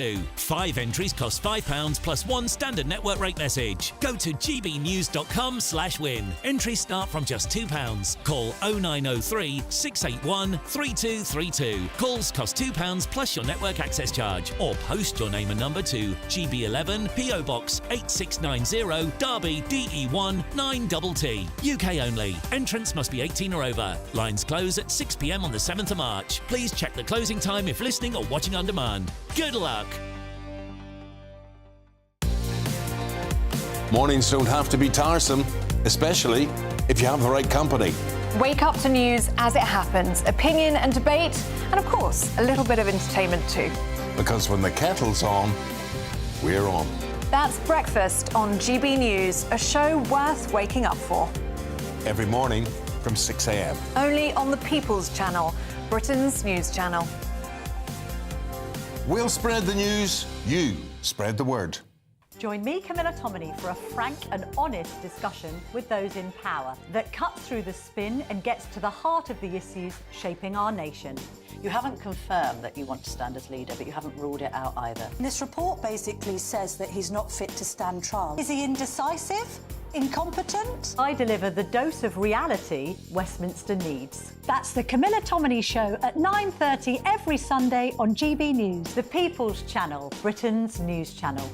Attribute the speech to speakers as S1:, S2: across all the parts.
S1: 5 entries cost £5 plus 1 standard network rate message. Go to gbnews.com/win. Entries start from just £2. Call 0903 681 3232. Calls cost £2 plus your network access charge, or post your name and number to GB11 PO Box 8690 Derby DE1 9TT. UK only. Entrants must be 18 or over. Lines close at 6 p.m. on the 7th of March. Please check the closing time if listening or watching on demand. Good luck.
S2: Mornings don't have to be tiresome, especially if you have the right company.
S3: Wake up to news as it happens, opinion and debate, and of course, a little bit of entertainment too.
S2: Because when the kettle's on, we're on.
S3: That's Breakfast on GB News, a show worth waking up for.
S2: Every morning from 6 a.m.
S3: Only on the People's Channel, Britain's news channel.
S2: We'll spread the news, you spread the word.
S4: Join me, Camilla Tominey, for a frank and honest discussion with those in power that cuts through the spin and gets to the heart of the issues shaping our nation.
S5: You haven't confirmed that you want to stand as leader, but you haven't ruled it out either.
S6: This report basically says that he's not fit to stand trial. Is he indecisive? Incompetent?
S4: I deliver the dose of reality Westminster needs. That's the Camilla Tominey Show at 9:30 every Sunday on GB News, the People's Channel, Britain's news channel.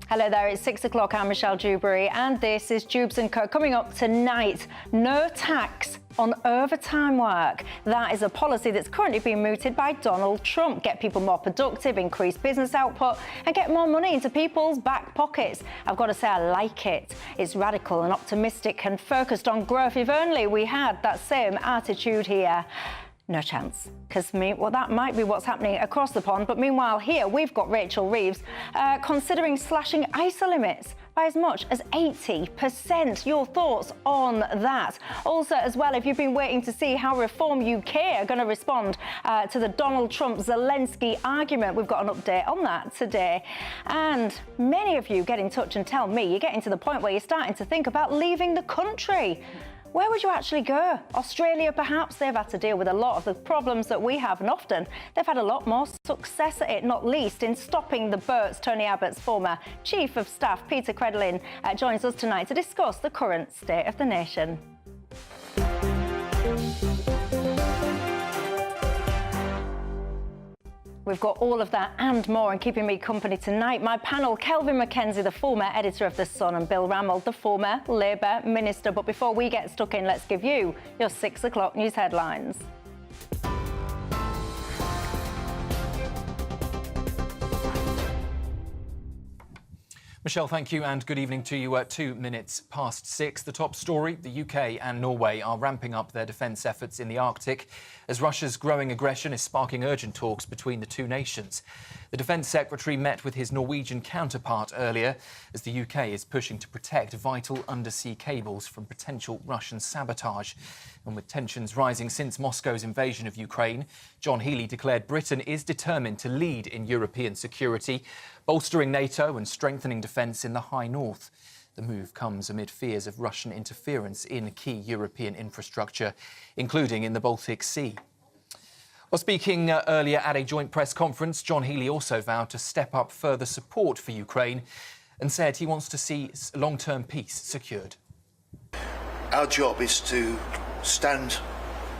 S7: Hello there, it's 6 o'clock. I'm Michelle Dewberry, and this is Dewbs & Co. Coming up tonight, no tax on overtime work. That is a policy that's currently being mooted by Donald Trump. Get people more productive, increase business output, and get more money into people's back pockets. I've got to say, I like it. It's radical and optimistic and focused on growth. If only we had that same attitude here. No chance, because that might be what's happening across the pond. But meanwhile, here we've got Rachel Reeves considering slashing ISA limits by as much as 80%. Your thoughts on that? Also, as well, if you've been waiting to see how Reform UK are going to respond to the Donald Trump-Zelensky argument, we've got an update on that today. And many of you get in touch and tell me you're getting to the point where you're starting to think about leaving the country. Where would you actually go? Australia, perhaps? They've had to deal with a lot of the problems that we have, and often they've had a lot more success at it, not least in stopping the boats. Tony Abbott's former Chief of Staff, Peter Credlin, joins us tonight to discuss the current state of the nation. We've got all of that and more, and keeping me company tonight, my panel, Kelvin McKenzie, the former editor of The Sun, and Bill Rammell, the former Labour minister. But before we get stuck in, let's give you your 6 o'clock news headlines.
S8: Michelle, thank you, and good evening to you at 2 minutes past 6. The top story, the UK and Norway are ramping up their defence efforts in the Arctic as Russia's growing aggression is sparking urgent talks between the two nations. The Defence Secretary met with his Norwegian counterpart earlier as the UK is pushing to protect vital undersea cables from potential Russian sabotage. And with tensions rising since Moscow's invasion of Ukraine, John Healey declared Britain is determined to lead in European security, bolstering NATO and strengthening defence in the High North. The move comes amid fears of Russian interference in key European infrastructure, including in the Baltic Sea. Well, speaking earlier at a joint press conference, John Healey also vowed to step up further support for Ukraine and said he wants to see long-term peace secured.
S9: Our job is to stand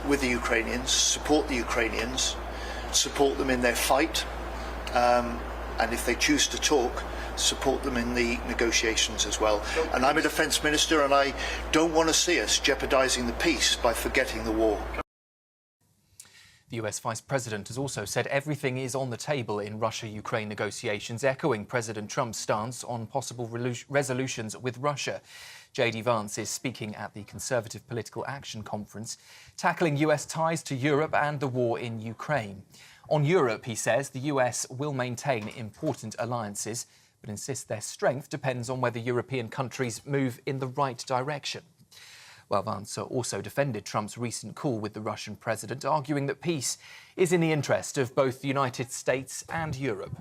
S9: with the Ukrainians, support them in their fight, and if they choose to talk, support them in the negotiations as well. And I'm a defence minister, and I don't want to see us jeopardising the peace by forgetting the war.
S8: The US Vice President has also said everything is on the table in Russia-Ukraine negotiations, echoing President Trump's stance on possible resolutions with Russia. J.D. Vance is speaking at the Conservative Political Action Conference, tackling US ties to Europe and the war in Ukraine. On Europe, he says, the US will maintain important alliances, but insists their strength depends on whether European countries move in the right direction. Well, Vance also defended Trump's recent call with the Russian president, arguing that peace is in the interest of both the United States and Europe.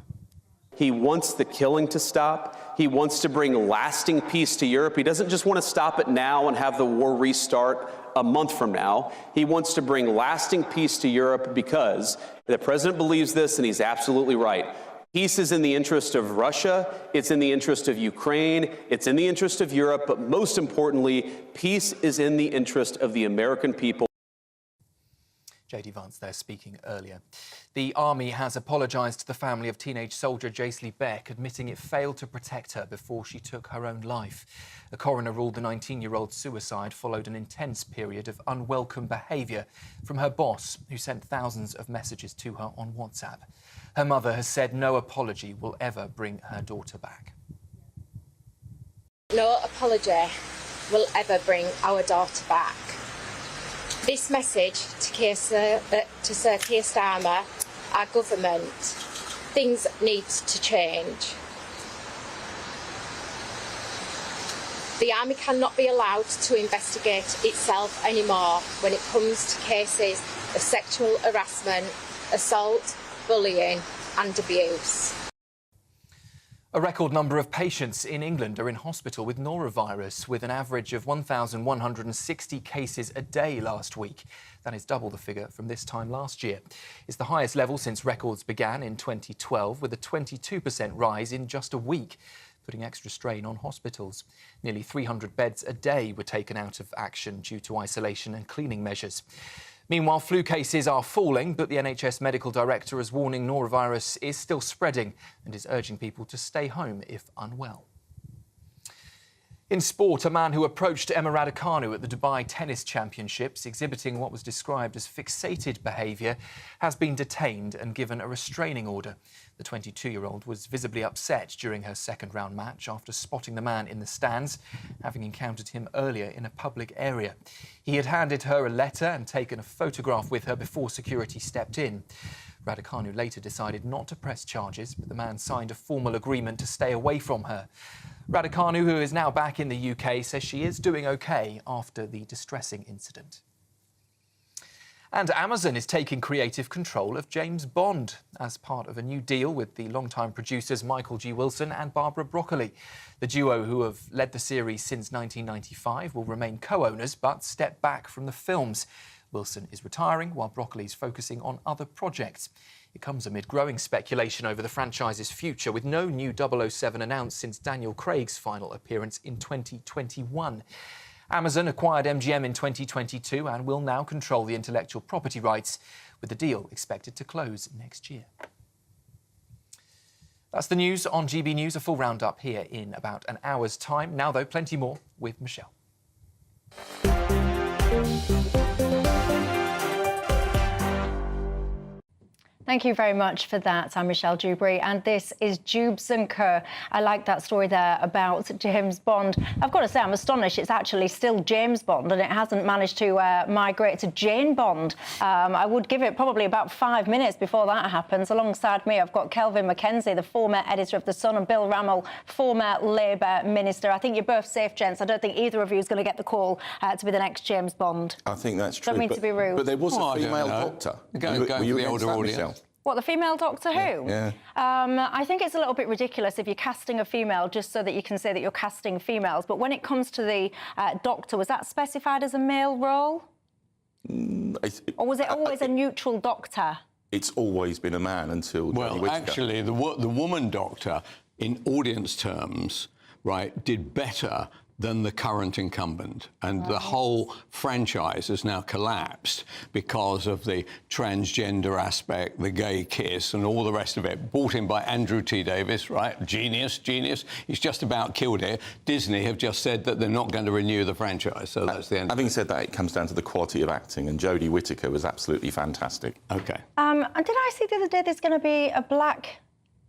S10: He wants the killing to stop. He wants to bring lasting peace to Europe. He doesn't just want to stop it now and have the war restart a month from now. He wants to bring lasting peace to Europe because the president believes this, and he's absolutely right. Peace is in the interest of Russia, it's in the interest of Ukraine, it's in the interest of Europe, but most importantly, peace is in the interest of the American people.
S8: J.D. Vance there speaking earlier. The Army has apologised to the family of teenage soldier Jaisley Beck, admitting it failed to protect her before she took her own life. A coroner ruled the 19-year-old's suicide followed an intense period of unwelcome behaviour from her boss, who sent thousands of messages to her on WhatsApp. Her mother has said no apology will ever bring her daughter back.
S11: No apology will ever bring our daughter back. This message to Sir Keir Starmer, our government, things need to change. The Army cannot be allowed to investigate itself anymore when it comes to cases of sexual harassment, assault, bullying and abuse.
S8: A record number of patients in England are in hospital with norovirus, with an average of 1,160 cases a day last week. That is double the figure from this time last year. It's the highest level since records began in 2012, with a 22% rise in just a week, putting extra strain on hospitals. Nearly 300 beds a day were taken out of action due to isolation and cleaning measures. Meanwhile, flu cases are falling, but the NHS medical director is warning norovirus is still spreading and is urging people to stay home if unwell. In sport, a man who approached Emma Raducanu at the Dubai Tennis Championships, exhibiting what was described as fixated behaviour, has been detained and given a restraining order. The 22-year-old was visibly upset during her second-round match after spotting the man in the stands, having encountered him earlier in a public area. He had handed her a letter and taken a photograph with her before security stepped in. Raducanu later decided not to press charges, but the man signed a formal agreement to stay away from her. Raducanu, who is now back in the UK, says she is doing OK after the distressing incident. And Amazon is taking creative control of James Bond as part of a new deal with the longtime producers Michael G. Wilson and Barbara Broccoli. The duo, who have led the series since 1995, will remain co-owners but step back from the films. Wilson is retiring while Broccoli is focusing on other projects. It comes amid growing speculation over the franchise's future, with no new 007 announced since Daniel Craig's final appearance in 2021. Amazon acquired MGM in 2022 and will now control the intellectual property rights, with the deal expected to close next year. That's the news on GB News. A full roundup here in about an hour's time. Now, though, plenty more with Michelle.
S7: Thank you very much for that. I'm Michelle Dewberry, and this is Dewbs & Co. I like that story there about James Bond. I've got to say, I'm astonished it's actually still James Bond and it hasn't managed to migrate to Jane Bond. I would give it probably about 5 minutes before that happens. Alongside me, I've got Kelvin Mackenzie, the former editor of The Sun, and Bill Rammell, former Labour minister. I think you're both safe, gents. I don't think either of you is going to get the call to be the next James Bond.
S2: I think that's true.
S7: Don't mean to be rude.
S2: But there was a female doctor.
S12: Going for the older audience.
S7: What, the female Doctor Who?
S2: Yeah.
S7: I think it's a little bit ridiculous if you're casting a female just so that you can say that you're casting females. But when it comes to the Doctor, was that specified as a male role? Or was it always a neutral Doctor?
S2: It's always been a man until Jodie Whittaker.
S12: Actually, the woman Doctor, in audience terms, right, did better than the current incumbent. And the whole franchise has now collapsed because of the transgender aspect, the gay kiss and all the rest of it. Brought in by Andrew T. Davis, right? Genius. He's just about killed it. Disney have just said that they're not going to renew the franchise, so that's the end.
S2: Having said that, it comes down to the quality of acting, and Jodie Whittaker was absolutely fantastic.
S12: OK.
S7: And did I see the other day there's going to be a black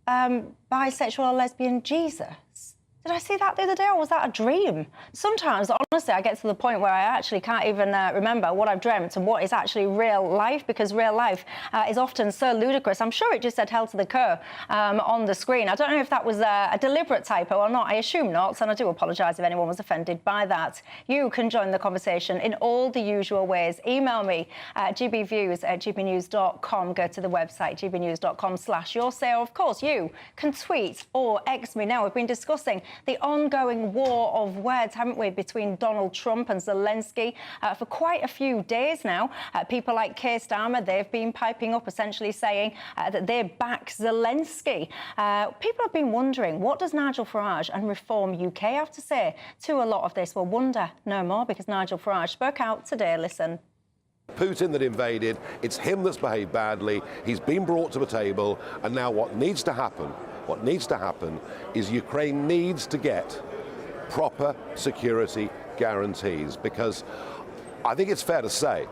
S7: bisexual or lesbian Jesus? Did I see that the other day, or was that a dream? Sometimes, honestly, I get to the point where I actually can't even remember what I've dreamt and what is actually real life, because real life is often so ludicrous. I'm sure it just said hell to the cur on the screen. I don't know if that was a deliberate typo or not. I assume not, and I do apologise if anyone was offended by that. You can join the conversation in all the usual ways. Email me at gbviews@gbnews.com. Go to the website, gbnews.com/your say. Or, of course, you can tweet or X me. Now, we've been discussing the ongoing war of words, haven't we, between Donald Trump and Zelensky for quite a few days now. People like Keir Starmer, they've been piping up, essentially saying that they back Zelensky. People have been wondering, what does Nigel Farage and Reform UK have to say to a lot of this? We'll wonder no more, because Nigel Farage spoke out today. Listen.
S13: Putin that invaded, it's him that's behaved badly, he's been brought to the table, and now what needs to happen is Ukraine needs to get proper security guarantees, because I think it's fair to say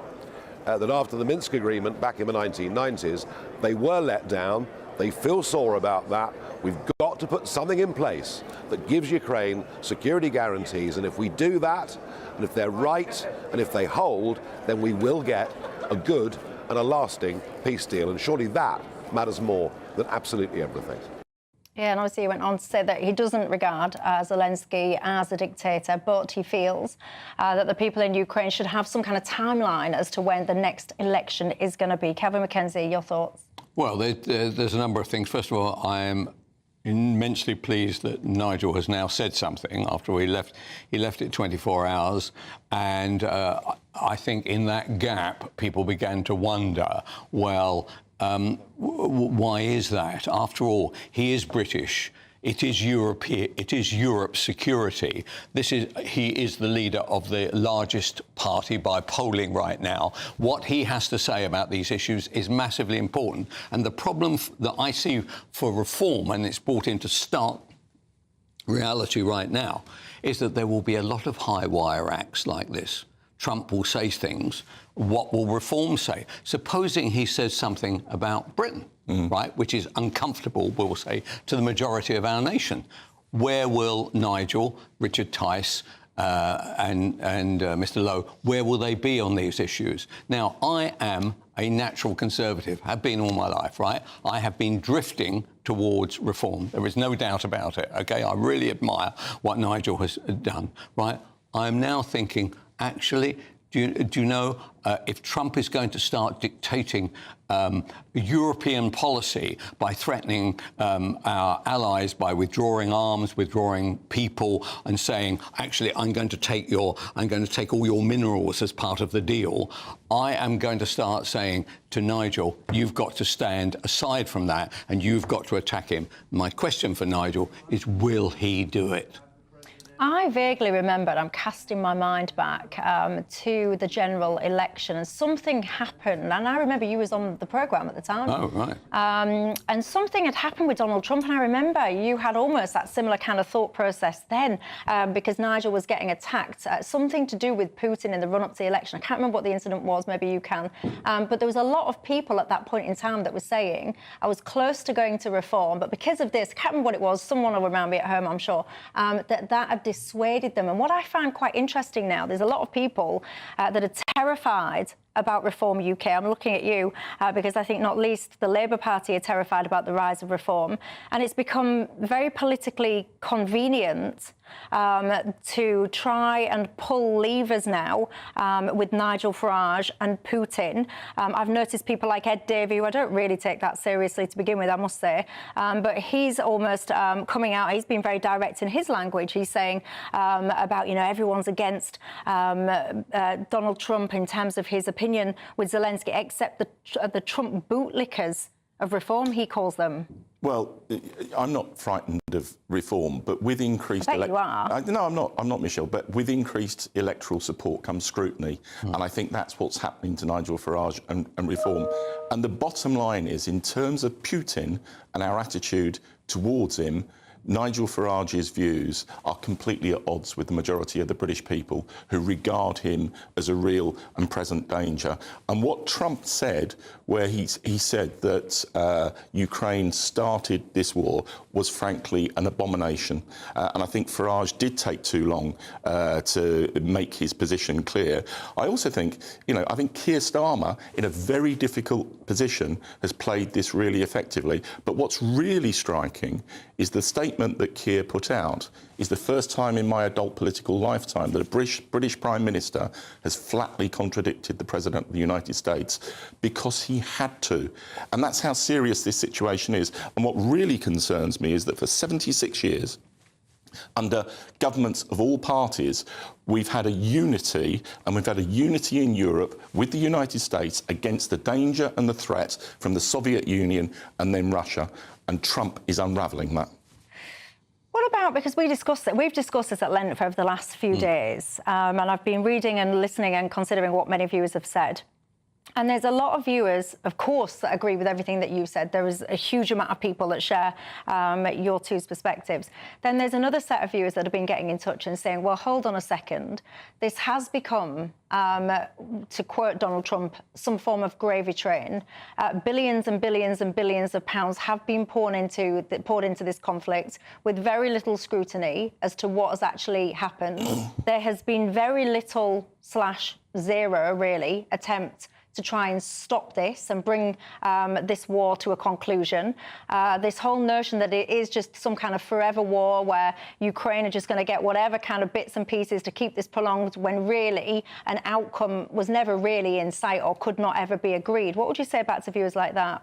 S13: that after the Minsk agreement back in the 1990s, they were let down, they feel sore about that. We've got to put something in place that gives Ukraine security guarantees, and if we do that, and if they're right, and if they hold, then we will get a good and a lasting peace deal, and surely that matters more than absolutely everything.
S7: Yeah, and obviously he went on to say that he doesn't regard Zelensky as a dictator, but he feels that the people in Ukraine should have some kind of timeline as to when the next election is going to be. Kevin McKenzie, your thoughts?
S12: Well, there's a number of things. First of all, I am immensely pleased that Nigel has now said something after he left it 24 hours. And I think in that gap, people began to wonder, well, why is that? After all, he is British. It is European. It is Europe's security. He is the leader of the largest party by polling right now. What he has to say about these issues is massively important. And the problem that I see for reform, and it's brought into stark reality right now, is that there will be a lot of high wire acts like this. Trump will say things. What will reform say? Supposing he says something about Britain, right, which is uncomfortable, we'll say, to the majority of our nation. Where will Nigel, Richard Tice and Mr. Lowe, where will they be on these issues? Now, I am a natural conservative, have been all my life, right? I have been drifting towards reform. There is no doubt about it, OK? I really admire what Nigel has done, right? I am now thinking, actually, do you know, if Trump is going to start dictating European policy by threatening our allies by withdrawing arms, withdrawing people, and saying, actually, I'm going to take all your minerals as part of the deal, I am going to start saying to Nigel, you've got to stand aside from that, and you've got to attack him. My question for Nigel is, will he do it?
S7: I vaguely remembered, I'm casting my mind back to the general election, and something happened, and I remember you was on the programme at the time.
S12: Oh, right.
S7: And something had happened with Donald Trump, and I remember you had almost that similar kind of thought process then, because Nigel was getting attacked. Something to do with Putin in the run-up to the election. I can't remember what the incident was, maybe you can. But there was a lot of people at that point in time that were saying, I was close to going to reform, but because of this, I can't remember what it was, someone will remind me at home, I'm sure, that had dissuaded them. And what I find quite interesting now, there's a lot of people that are terrified about Reform UK. I'm looking at you because I think not least the Labour Party are terrified about the rise of reform. And it's become very politically convenient to try and pull levers now with Nigel Farage and Putin. I've noticed people like Ed Davey, who I don't really take that seriously to begin with, I must say, but he's almost coming out, he's been very direct in his language. He's saying about, you know, everyone's against Donald Trump in terms of his opinion with Zelensky, except the Trump bootlickers of reform, he calls them.
S14: Well, I'm not frightened of reform, but with increased...
S7: I bet you are.
S14: No, I'm not, Michelle, but with increased electoral support comes scrutiny, and I think that's what's happening to Nigel Farage and reform. And the bottom line is, in terms of Putin and our attitude towards him, Nigel Farage's views are completely at odds with the majority of the British people, who regard him as a real and present danger. And what Trump said, where he said that Ukraine started this war, was frankly an abomination. And I think Farage did take too long to make his position clear. I also think, I think Keir Starmer, in a very difficult position, has played this really effectively. But what's really striking is the statement that Keir put out is the first time in my adult political lifetime that a British Prime Minister has flatly contradicted the President of the United States, because he had to. And that's how serious this situation is. And what really concerns me is that for 76 years, Under governments of all parties, we've had a unity, and we've had a unity in Europe with the United States against the danger and the threat from the Soviet Union and then Russia, and Trump is unravelling that.
S7: What about, because we've discussed this at length over the last few days, and I've been reading and listening and considering what many viewers have said. And there's a lot of viewers, of course, that agree with everything that you said. There is a huge amount of people that share your two perspectives. Then there's another set of viewers that have been getting in touch and saying, well, hold on a second. This has become, to quote Donald Trump, some form of gravy train. Billions and billions and billions of pounds have been poured into this conflict with very little scrutiny as to what has actually happened. There has been very little / zero, really, attempt to try and stop this and bring this war to a conclusion. This whole notion that it is just some kind of forever war where Ukraine are just going to get whatever kind of bits and pieces to keep this prolonged, when really an outcome was never really in sight or could not ever be agreed. What would you say back to viewers like that?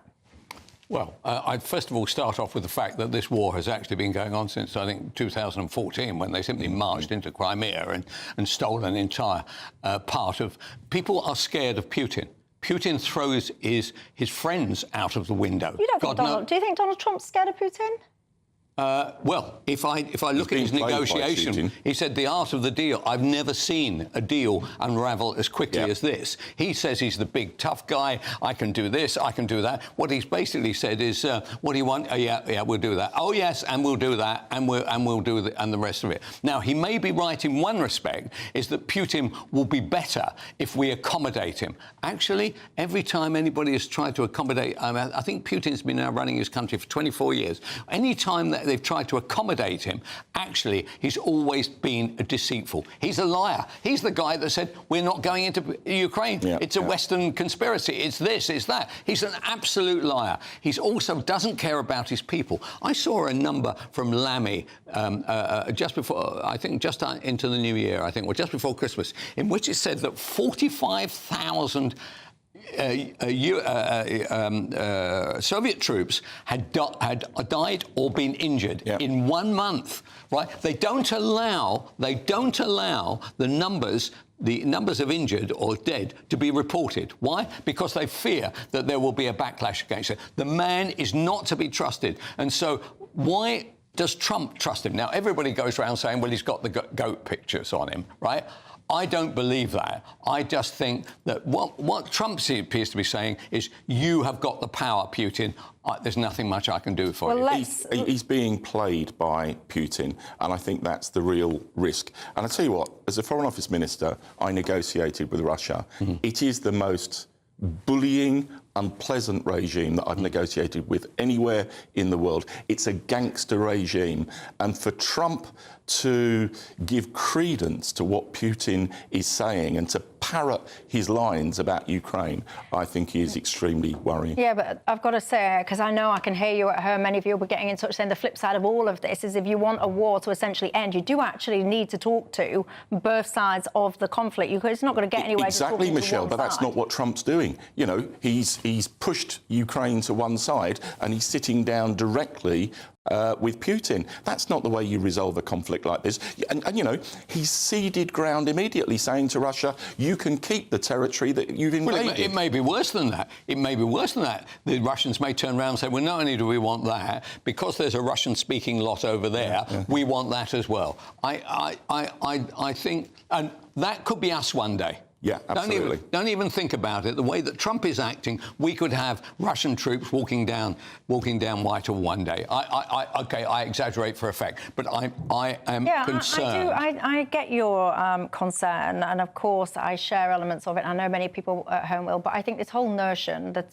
S12: Well, I'd first of all start off with the fact that this war has actually been going on since, I think, 2014, when they simply marched into Crimea and stole an entire part of... People are scared of Putin. Putin throws his friends out of the window.
S7: You don't think do you think Donald Trump's scared of Putin?
S12: Well, if I look at his negotiation, he said the art of the deal. I've never seen a deal unravel as quickly as this. He says he's the big tough guy. I can do this. I can do that. What he's basically said is, "What do you want? Oh, yeah, we'll do that. Oh yes, and we'll do that, and we'll do the rest of it." Now, he may be right in one respect, is that Putin will be better if we accommodate him. Actually, every time anybody has tried to accommodate, I think Putin's been now running his country for 24 years. Any time that they've tried to accommodate him, actually, he's always been deceitful. He's a liar. He's the guy that said, we're not going into Ukraine. It's a Western conspiracy. It's this, it's that. He's an absolute liar. He's also doesn't care about his people. I saw a number from Lammy just before, I think just into the new year, I think, or just before Christmas, in which it said that 45,000 Soviet troops had died or been injured in 1 month. Right? They don't allow the numbers of injured or dead to be reported. Why? Because they fear that there will be a backlash against it. The man is not to be trusted, and so why does Trump trust him? Now everybody goes around saying, well, he's got the goat pictures on him, right? I don't believe that. I just think that what Trump appears to be saying is, you have got the power, Putin. There's nothing much I can do for you.
S14: He's being played by Putin, and I think that's the real risk. And I tell you what, as a Foreign Office Minister, I negotiated with Russia. It is the most bullying, unpleasant regime that I've negotiated with anywhere in the world. It's a gangster regime. And for Trump to give credence to what Putin is saying and to parrot his lines about Ukraine, I think is extremely worrying.
S7: Yeah, but I've got to say, because I know I can hear you at home, many of you will be getting in touch saying the flip side of all of this is if you want a war to essentially end, you do actually need to talk to both sides of the conflict. It's not going to get anywhere.
S14: Exactly, Michelle, but that's not what Trump's doing. You know, he's pushed Ukraine to one side and he's sitting down directly with Putin. That's not the way you resolve a conflict like this. And you know, he's ceded ground immediately, saying to Russia, you can keep the territory that you've invaded.
S12: Well, it may be worse than that. It may be worse than that. The Russians may turn around and say, well, not only do we want that, because there's a Russian-speaking lot over there, we want that as well. I think, and that could be us one day.
S14: Yeah, absolutely.
S12: Don't even think about it. The way that Trump is acting, we could have Russian troops walking down Whitehall one day. Okay, I exaggerate for effect, but I am concerned.
S7: I get your concern, and of course I share elements of it. I know many people at home will, but I think this whole notion that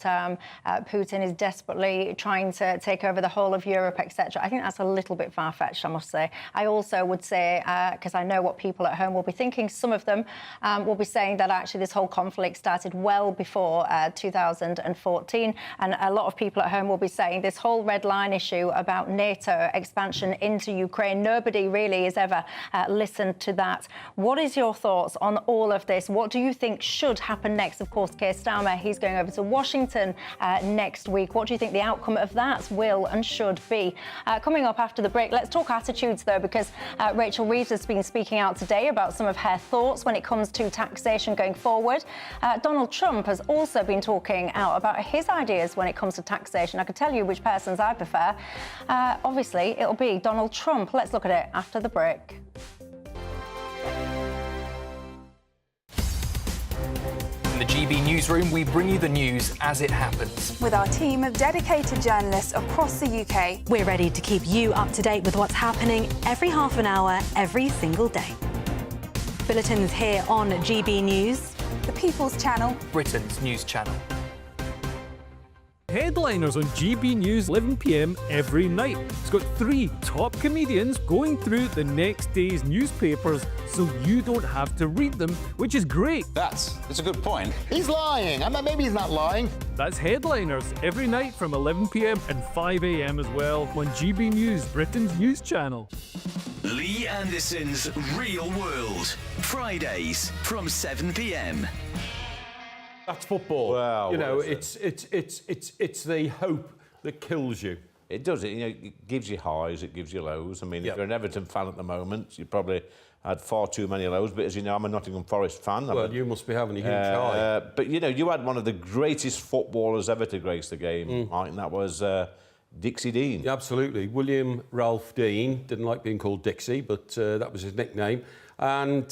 S7: Putin is desperately trying to take over the whole of Europe, etc., I think that's a little bit far-fetched, I must say. I also would say, because I know what people at home will be thinking, some of them will be saying that actually this whole conflict started well before 2014. And a lot of people at home will be saying this whole red line issue about NATO expansion into Ukraine, nobody really has ever listened to that. What is your thoughts on all of this? What do you think should happen next? Of course, Keir Starmer, he's going over to Washington next week. What do you think the outcome of that will and should be? Coming up after the break, let's talk attitudes, though, because Rachel Reeves has been speaking out today about some of her thoughts when it comes to taxation going forward. Donald Trump has also been talking out about his ideas when it comes to taxation. I can tell you which persons I prefer. Obviously, it'll be Donald Trump. Let's look at it after the break.
S8: In the GB Newsroom, we bring you the news as it happens.
S15: With our team of dedicated journalists across the UK, we're ready to keep you up to date with what's happening every half an hour, every single day. Bulletins here on GB News, the People's Channel,
S8: Britain's news channel.
S16: Headliners on GB News 11 p.m. every night. It's got 3 top comedians going through the next day's newspapers so you don't have to read them, which is great.
S17: That's a good point. He's lying. I mean, maybe he's not lying.
S16: That's Headliners every night from 11 p.m. and 5 a.m. as well on GB News, Britain's news channel.
S18: Lee Anderson's Real World, Fridays from 7 p.m.
S19: That's football.
S20: Well,
S19: you know, it's the hope that kills you.
S20: It does. It gives you highs, it gives you lows. I mean, if you're an Everton fan at the moment, you probably had far too many lows. But as you know, I'm a Nottingham Forest fan.
S19: Well, you must be having a huge high.
S20: But you had one of the greatest footballers ever to grace the game, Mike, and that was Dixie Dean.
S19: Yeah, absolutely. William Ralph Dean. Didn't like being called Dixie, but that was his nickname. And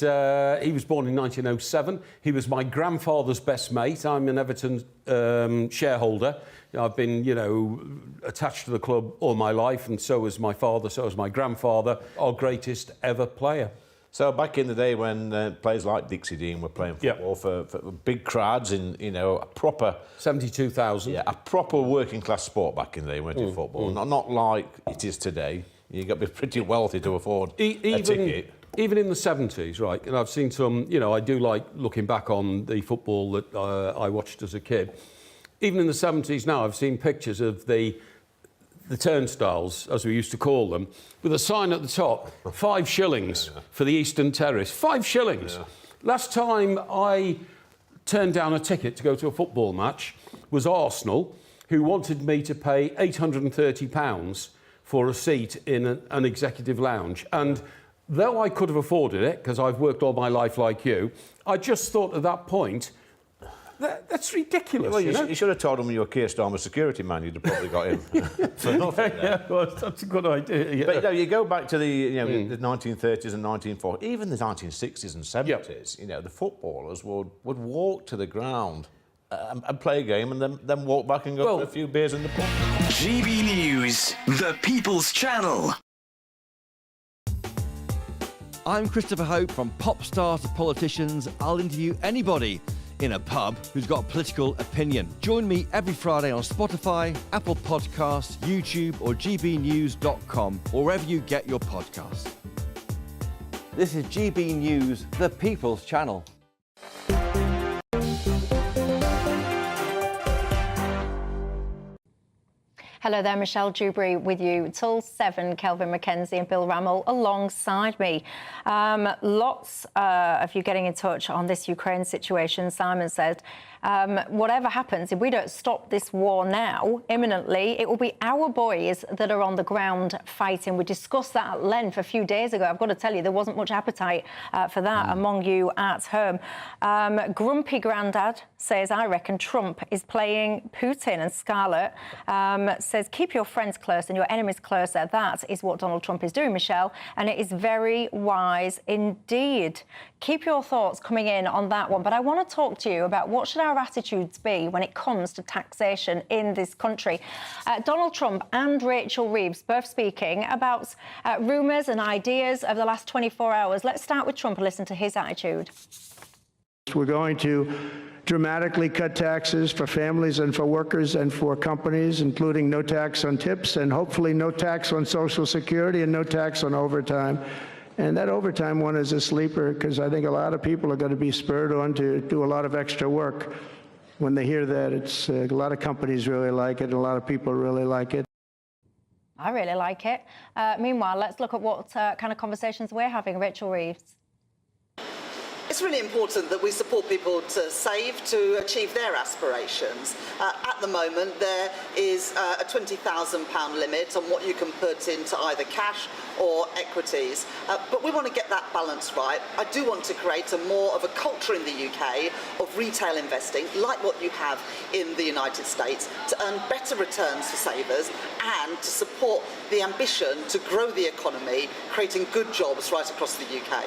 S19: he was born in 1907. He was my grandfather's best mate. I'm an Everton shareholder. I've been, attached to the club all my life, and so was my father, so was my grandfather, our greatest ever player.
S20: So back in the day when players like Dixie Dean were playing football for big crowds in, a proper...
S19: 72,000.
S20: Yeah, a proper working class sport back in the day, weren't it, football? Not like it is today. You've got to be pretty wealthy to afford a ticket.
S19: Even in the 70s, right, and I've seen some, I do like looking back on the football that I watched as a kid. Even in the 70s now, I've seen pictures of the turnstiles, as we used to call them, with a sign at the top, 5 shillings for the Eastern Terrace. 5 shillings. Yeah. Last time I turned down a ticket to go to a football match was Arsenal, who wanted me to pay £830 for a seat in an executive lounge. And though I could have afforded it, because I've worked all my life like you, I just thought at that point, that's ridiculous.
S20: Well, you should have told him you were Keir Starmer's security man. You'd have probably got him for nothing.
S19: Yeah, well, that's a good idea. Yeah.
S20: But you go back to the the 1930s and 1940s, even the 1960s and 70s. The footballers would walk to the ground and play a game, and then walk back and go for a few beers in the pub.
S18: GB News, the People's Channel.
S21: I'm Christopher Hope. From pop stars to politicians, I'll interview anybody in a pub who's got a political opinion. Join me every Friday on Spotify, Apple Podcasts, YouTube or gbnews.com, or wherever you get your podcasts. This is GB News, the People's Channel.
S7: Hello there, Michelle Dewberry with you till 7. Kelvin McKenzie and Bill Rammell alongside me. Lots of you getting in touch on this Ukraine situation. Simon said, whatever happens, if we don't stop this war now, imminently, it will be our boys that are on the ground fighting. We discussed that at length a few days ago. I've got to tell you, there wasn't much appetite for that among you at home. Grumpy Grandad says, I reckon Trump is playing Putin. And Scarlett says, keep your friends close and your enemies closer. That is what Donald Trump is doing, Michelle, and it is very wise indeed. Keep your thoughts coming in on that one. But I want to talk to you about what should our attitudes be when it comes to taxation in this country. Donald Trump and Rachel Reeves both speaking about rumours and ideas over the last 24 hours. Let's start with Trump and listen to his attitude.
S22: We're going to dramatically cut taxes for families and for workers and for companies, including no tax on tips and hopefully no tax on Social Security and no tax on overtime. And that overtime one is a sleeper because I think a lot of people are going to be spurred on to do a lot of extra work. When they hear that, it's a lot of companies really like it, and a lot of people really like it.
S7: I really like it. Meanwhile, let's look at what kind of conversations we're having. Rachel Reeves.
S5: It's really important that we support people to save to achieve their aspirations. At the moment, there is a £20,000 limit on what you can put into either cash or equities. But we want to get that balance right. I do want to create more of a culture in the UK of retail investing, like what you have in the United States, to earn better returns for savers and to support the ambition to grow the economy, creating good jobs right across the UK.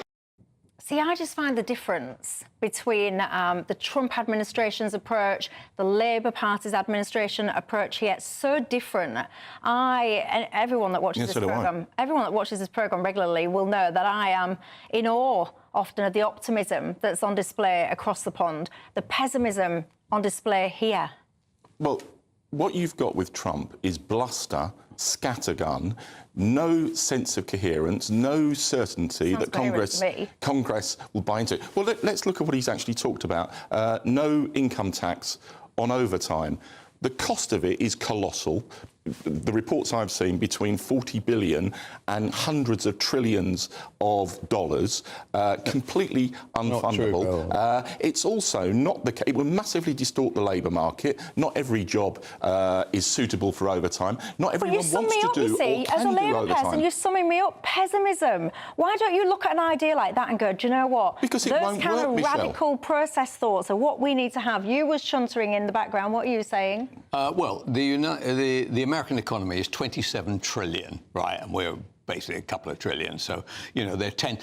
S7: See, I just find the difference between the Trump administration's approach, the Labour Party's administration approach here, so different. And everyone that watches everyone that watches this programme regularly will know that I am in awe often of the optimism that's on display across the pond, the pessimism on display here.
S14: Well, what you've got with Trump is bluster, scattergun, no sense of coherence, no certainty that Congress will buy into. Well, let's look at what he's actually talked about. No income tax on overtime. The cost of it is colossal. The reports I've seen, between 40 billion and hundreds of trillions of dollars, completely unfundable. It's also not the case. It will massively distort the labour market. Not every job is suitable for overtime. Not everyone wants to do or can
S7: as a Labour person, you're summing me up. Pessimism. Why don't you look at an idea like that and go, do you know what?
S14: Because it won't work,
S7: those kind of
S14: Michelle.
S7: radical process thoughts are what we need to have. You was chuntering in the background. What are you saying?
S12: Well, the American economy is 27 trillion, right? And we're basically a couple of trillion. So, you know, they're 10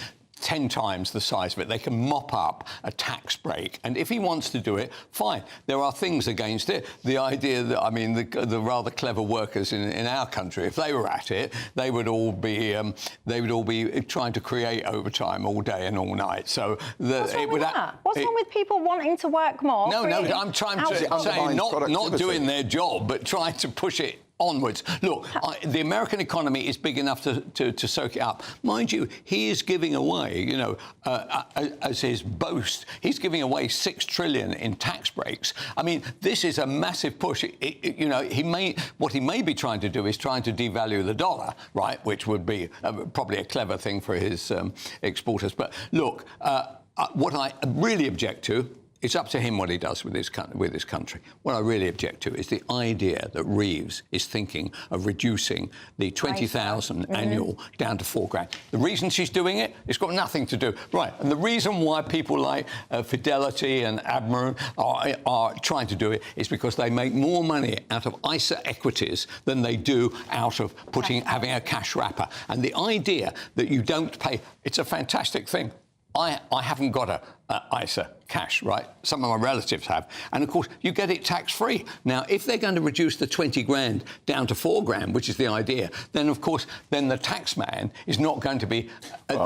S12: times the size of it. They can mop up a tax break. And if he wants to do it, fine. There are things against it. The idea that, I mean, the rather clever workers in our country, if they were at it, they would all be trying to create overtime all day and all night. So
S7: what's wrong with that? What's wrong with people wanting to work more?
S12: No, I'm saying not doing their job, but trying to push it onwards. Look, the American economy is big enough to soak it up. Mind you, he is giving away, you know, as his boast, he's giving away $6 trillion in tax breaks. I mean, this is a massive push. You know, what he may be trying to do is trying to devalue the dollar, right, which would be probably a clever thing for his exporters. But look, what I really object to, it's up to him what he does with this country. What I really object to is the idea that Reeves is thinking of reducing the 20,000 annual down to $4,000. The reason she's doing it, it's got nothing to do. Right, and the reason why people like Fidelity and Admiral are trying to do it is because they make more money out of ISA equities than they do out of having a cash wrapper. And the idea that you don't pay, it's a fantastic thing. I haven't got a ISA cash, right? Some of my relatives have. And, of course, you get it tax-free. Now, if they're going to reduce the 20 grand down to 4 grand, which is the idea, then, of course, then the tax man is not going to be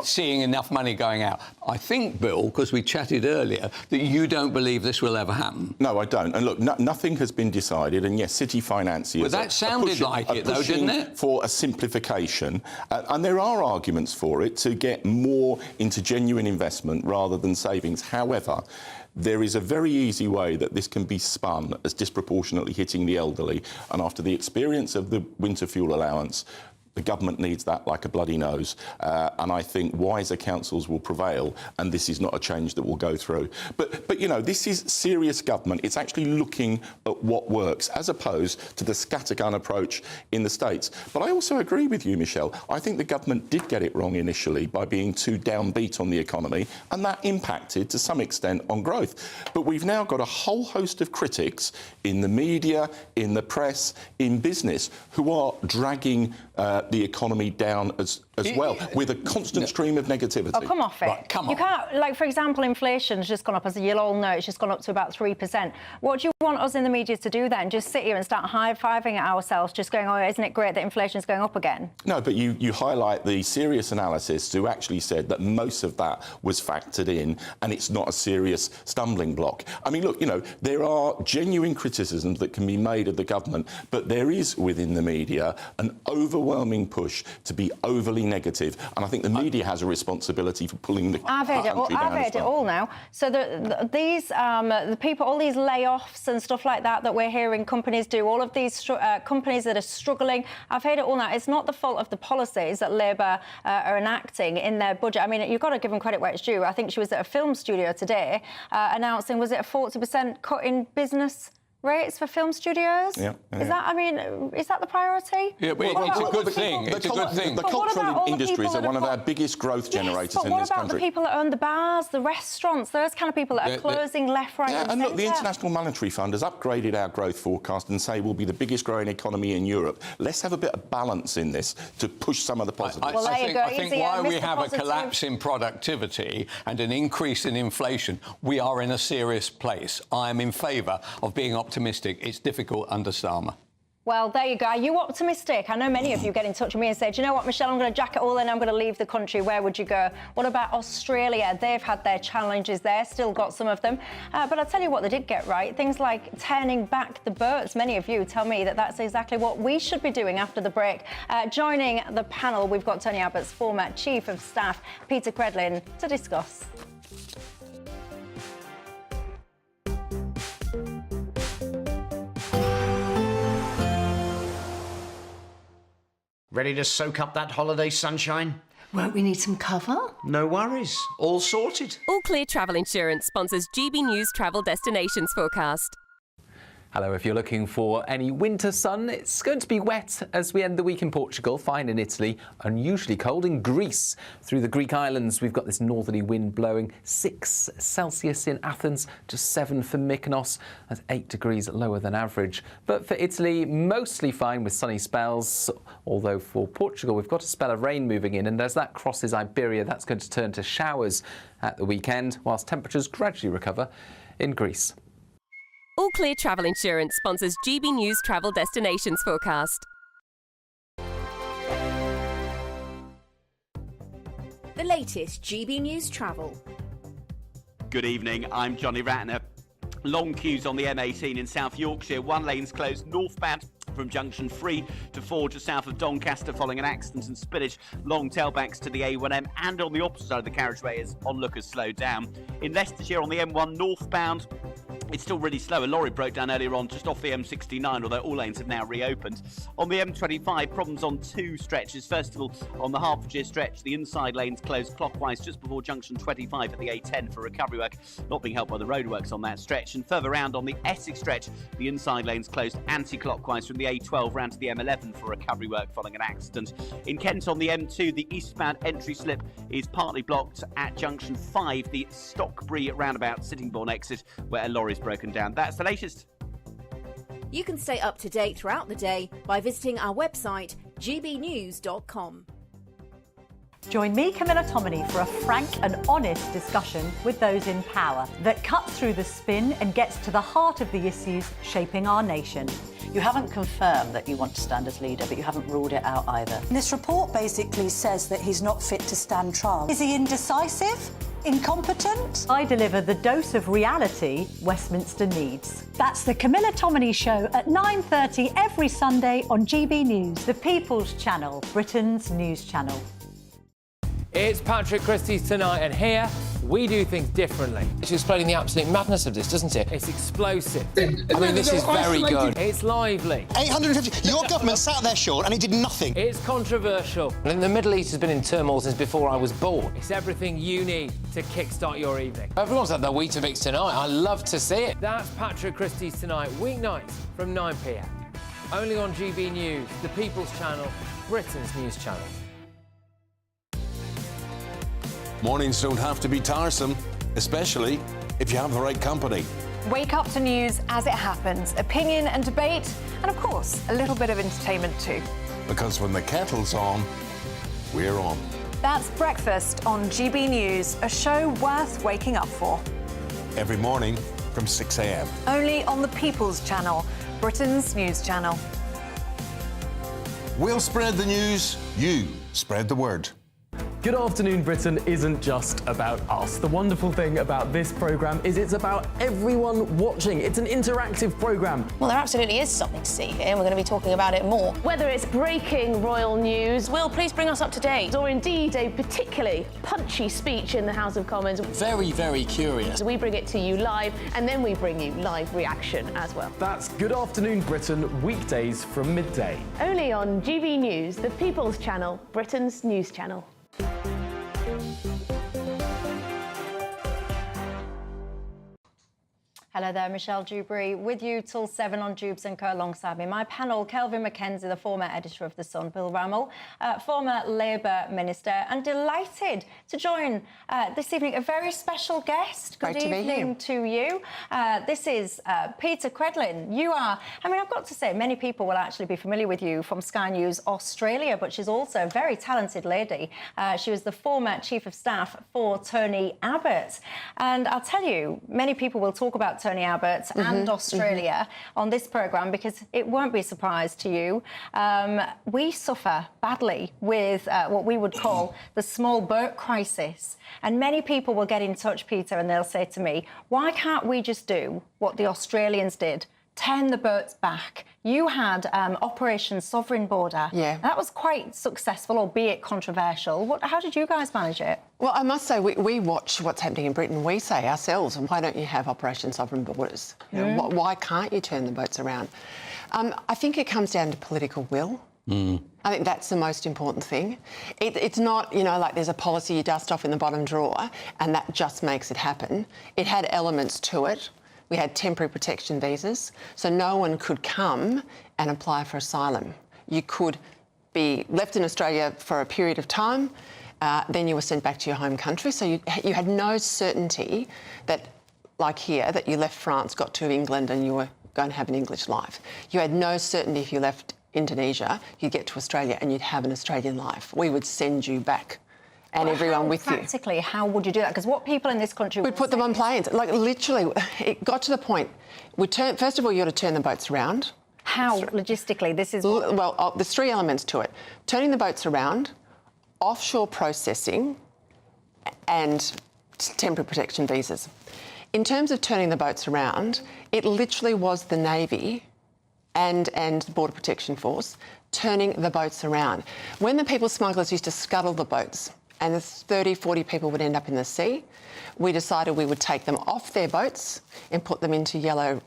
S12: seeing enough money going out. I think, Bill, because we chatted earlier, that you don't believe this will ever happen.
S14: No, I don't. And, look, nothing has been decided. And, yes, city financiers...
S12: Well, that sounded like it, though, didn't it?
S14: ...for a simplification. And there are arguments for it to get more into genuine investment rather than savings. However, there is a very easy way that this can be spun as disproportionately hitting the elderly. And after the experience of the winter fuel allowance, the government needs that like a bloody nose. And I think wiser councils will prevail, and this is not a change that will go through. But you know, this is serious government. It's actually looking at what works, as opposed to the scattergun approach in the States. But I also agree with you, Michelle. I think the government did get it wrong initially by being too downbeat on the economy, and that impacted to some extent on growth. But we've now got a whole host of critics in the media, in the press, in business, who are dragging the economy down as well, with a constant stream of negativity.
S7: Oh, come off it.
S12: Right, come on.
S7: You can't, like, for example, inflation's just gone up, as you'll all know, it's just gone up to about 3%. What do you want us in the media to do then? Just sit here and start high-fiving at ourselves, just going, oh, isn't it great that inflation's going up again?
S14: No, but you highlight the serious analysts who actually said that most of that was factored in, and it's not a serious stumbling block. I mean, look, you know, there are genuine criticisms that can be made of the government, but there is within the media an overwhelming push to be overly highly negative, and I think the media has a responsibility for pulling the
S7: I've heard it all.
S14: country down
S7: I've heard
S14: as
S7: it
S14: well.
S7: all now. So the people, all these layoffs and stuff like that we're hearing companies do, all of these companies that are struggling. I've heard it all now. It's not the fault of the policies that Labour are enacting in their budget. I mean, you've got to give them credit where it's due. I think she was at a film studio today announcing, was it a 40% cut in business rates for film studios?
S14: Yeah.
S7: Is that, I mean, is that the priority?
S12: Yeah, but it's a good thing. It's a good thing.
S14: The cultural industries are one of our biggest growth generators in this country.
S7: But what about the people that own the bars, the restaurants, those kind of people that are closing left, right and
S14: and look, the
S7: centre?
S14: International Monetary Fund has upgraded our growth forecast and say we'll be the biggest growing economy in Europe. Let's have a bit of balance in this to push some of the positives.
S12: I think why we have a collapse in productivity and an increase in inflation, we are in a serious place. I am in favour of being optimistic. It's difficult under Starmer.
S7: Well, there you go. Are you optimistic? I know many of you get in touch with me and say, do you know what, Michelle, I'm going to jack it all in, I'm going to leave the country. Where would you go? What about Australia? They've had their challenges there, still got some of them. But I'll tell you what they did get right. Things like turning back the boats. Many of you tell me that that's exactly what we should be doing after the break. Joining the panel, we've got Tony Abbott's former Chief of Staff, Peter Credlin, to discuss.
S1: Ready to soak up that holiday sunshine?
S3: Won't we need some cover?
S1: No worries. All sorted.
S23: All Clear Travel Insurance sponsors GB News Travel Destinations Forecast.
S8: Hello, if you're looking for any winter sun, it's going to be wet as we end the week in Portugal, fine in Italy, unusually cold in Greece. Through the Greek islands, we've got this northerly wind blowing, 6 Celsius in Athens, just 7 for Mykonos, that's 8 degrees lower than average. But for Italy, mostly fine with sunny spells, although for Portugal, we've got a spell of rain moving in, and as that crosses Iberia, that's going to turn to showers at the weekend, whilst temperatures gradually recover in Greece.
S23: All Clear Travel Insurance sponsors GB News Travel Destinations Forecast.
S24: The latest GB News Travel.
S25: Good evening, I'm Johnny Ratner. Long queues on the M18 in South Yorkshire. One lane's closed northbound from junction 3 to 4 just south of Doncaster following an accident and spillage. Long tailbacks to the A1M, and on the opposite side of the carriageway as onlookers slowed down. In Leicestershire on the M1 northbound, it's still really slow. A lorry broke down earlier on just off the M69, although all lanes have now reopened. On the M25, problems on 2 stretches. First of all, on the Hertfordshire stretch, the inside lanes closed clockwise just before junction 25 at the A10 for recovery work, not being helped by the roadworks on that stretch. And further round on the Essex stretch, the inside lanes closed anti-clockwise from the A12 round to the M11 for recovery work following an accident. In Kent on the M2, the eastbound entry slip is partly blocked at junction 5, the Stockbury roundabout Sittingbourne exit, where a lorry's broken down. That's the latest.
S24: You can stay up to date throughout the day by visiting our website, gbnews.com.
S4: Join me, Camilla Tominey, for a frank and honest discussion with those in power that cuts through the spin and gets to the heart of the issues shaping our nation. You haven't confirmed that you want to stand as leader, but you haven't ruled it out either.
S6: This report basically says that he's not fit to stand trial. Is he indecisive? Incompetent?
S4: I deliver the dose of reality Westminster needs. That's the Camilla Tominey Show at 9:30 every Sunday on GB News, the People's Channel, Britain's news channel.
S26: It's Patrick Christie's Tonight, and here we do things differently.
S27: It's explaining the absolute madness of this, doesn't it?
S26: It's explosive.
S27: I mean, this is very good.
S26: It's lively.
S17: 850. Your government sat there, Sean, and it did nothing.
S26: It's controversial.
S27: And the Middle East has been in turmoil since before I was born.
S26: It's everything you need to kickstart your evening.
S27: Everyone's had their Weetabix tonight. I love to see it.
S26: That's Patrick Christie's Tonight, weeknights from 9 p.m. Only on GB News, the People's Channel, Britain's news channel.
S2: Mornings don't have to be tiresome, especially if you have the right company.
S15: Wake up to news as it happens, opinion and debate, and of course, a little bit of entertainment too.
S2: Because when the kettle's on, we're on.
S15: That's Breakfast on GB News, a show worth waking up for.
S2: Every morning from 6 a.m.
S15: Only on the People's Channel, Britain's news channel.
S2: We'll spread the news, you spread the word.
S3: Good Afternoon Britain isn't just about us. The wonderful thing about this programme is it's about everyone watching. It's an interactive programme.
S9: Well, there absolutely is something to see here, and we're going to be talking about it more.
S10: Whether it's breaking royal news, Will, please bring us up to date, or indeed a particularly punchy speech in the House of Commons.
S27: Very, very curious.
S10: We bring it to you live, and then we bring you live reaction as well.
S3: That's Good Afternoon Britain, weekdays from midday.
S10: Only on GB News, the People's Channel, Britain's news channel.
S7: Hello there, Michelle Dewberry, with you till 7 on Dewbs & Co. Alongside me, my panel, Kelvin Mackenzie, the former editor of The Sun, Bill Rammell, former Labour minister, and delighted to join this evening a very special guest. Good evening to you. This is Peter Credlin. You are, I mean, I've got to say, many people will actually be familiar with you from Sky News Australia, but she's also a very talented lady. She was the former Chief of Staff for Tony Abbott. And I'll tell you, many people will talk about Tony Abbott and Australia on this programme because it won't be a surprise to you. We suffer badly with what we would call the small boat crisis. And many people will get in touch, Peter, and they'll say to me, why can't we just do what the Australians did? Turn the boats back. You had Operation Sovereign Border.
S11: Yeah.
S7: That was quite successful, albeit controversial. How did you guys manage it?
S11: Well, I must say, we watch what's happening in Britain. We say ourselves, why don't you have Operation Sovereign Borders? You know, why can't you turn the boats around? I think it comes down to political will. I think that's the most important thing. It's not, you know, like there's a policy you dust off in the bottom drawer and that just makes it happen. It had elements to it. We had temporary protection visas, so no one could come and apply for asylum. You could be left in Australia for a period of time, then you were sent back to your home country. So you had no certainty that, like here, that you left France, got to England and you were going to have an English life. You had no certainty if you left Indonesia, you'd get to Australia and you'd have an Australian life. We would send you back. And everyone with you.
S7: Practically, how would you do that? Because what people in this country...
S11: We'd put them on planes. Like, literally, it got to the point. First of all, you got to turn the boats around.
S7: How, logistically? This is...
S11: Well, there's three elements to it. Turning the boats around, offshore processing, and temporary protection visas. In terms of turning the boats around, it literally was the Navy and the Border Protection Force turning the boats around. When the people smugglers used to scuttle the boats, and 30, 40 people would end up in the sea, we decided we would take them off their boats and put them into yellow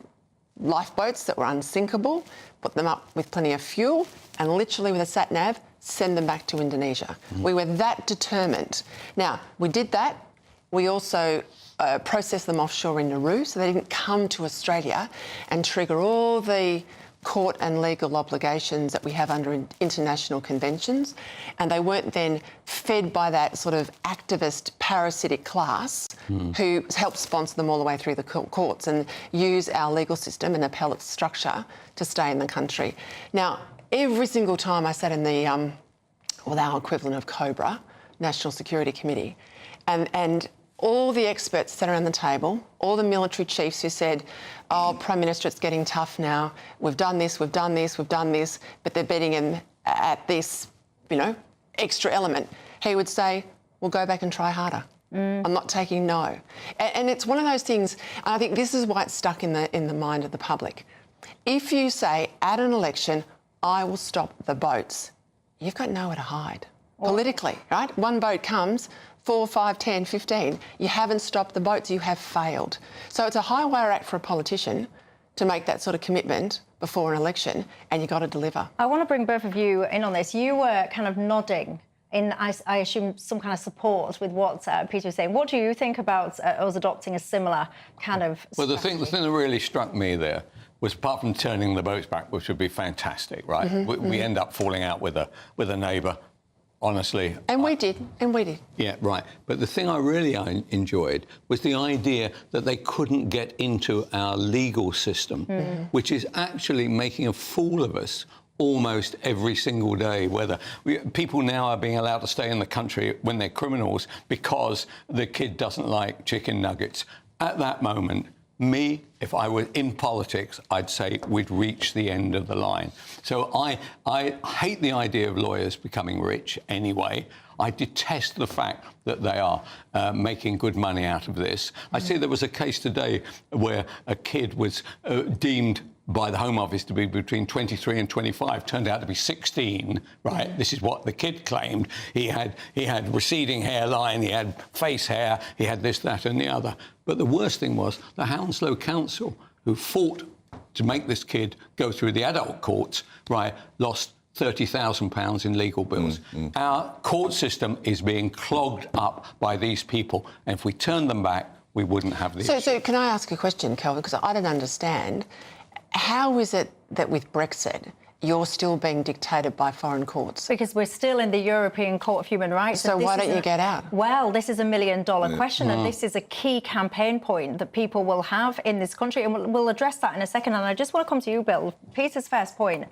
S11: lifeboats that were unsinkable, put them up with plenty of fuel, and literally with a sat-nav, send them back to Indonesia. We were that determined. Now, we did that. We also processed them offshore in Nauru, so they didn't come to Australia and trigger all the court and legal obligations that we have under international conventions, and they weren't then fed by that sort of activist parasitic class who helped sponsor them all the way through the courts and use our legal system and appellate structure to stay in the country. Now, every single time I sat in the, our equivalent of COBRA, National Security Committee, and all the experts sat around the table, all the military chiefs who said, oh, Prime Minister, it's getting tough now. We've done this, we've done this, we've done this, but they're betting him at this, you know, extra element. He would say, well, go back and try harder. I'm not taking no. And it's one of those things, and I think this is why it's stuck in the mind of the public. If you say, at an election, I will stop the boats, you've got nowhere to hide. Politically, right? One boat comes, 4, 5, 10, 15, you haven't stopped the boats, you have failed. So it's a high wire act for a politician to make that sort of commitment before an election, and you've got to deliver.
S7: I want to bring both of you in on this. You were kind of nodding in, I assume, some kind of support with what Peter was saying. What do you think about us adopting a similar kind of
S12: Well, the thing that really struck me there was, apart from turning the boats back, which would be fantastic, right? We end up falling out with a neighbour. Honestly.
S11: And we did.
S12: Yeah, right. But the thing I really enjoyed was the idea that they couldn't get into our legal system, which is actually making a fool of us almost every single day. People now are being allowed to stay in the country when they're criminals because the kid doesn't like chicken nuggets. At that moment, Me, if I were in politics, I'd say we'd reach the end of the line. So I hate the idea of lawyers becoming rich anyway. I detest the fact that they are making good money out of this. I see there was a case today where a kid was deemed by the Home Office to be between 23 and 25, turned out to be 16, right? This is what the kid claimed. He had receding hairline, he had face hair, he had this, that and the other. But the worst thing was the Hounslow Council, who fought to make this kid go through the adult courts, right, lost £30,000 in legal bills. Our court system is being clogged up by these people, and if we turn them back, we wouldn't have this.
S11: So can I ask a question, Kelvin, because I don't understand. How is it that with Brexit, you're still being dictated by foreign courts?
S7: Because we're still in the European Court of Human Rights.
S11: So why don't you get out?
S7: Well, this is $1 million question, and this is a key campaign point that people will have in this country, and we'll address that in a second. And I just want to come to you, Bill. Peter's first point,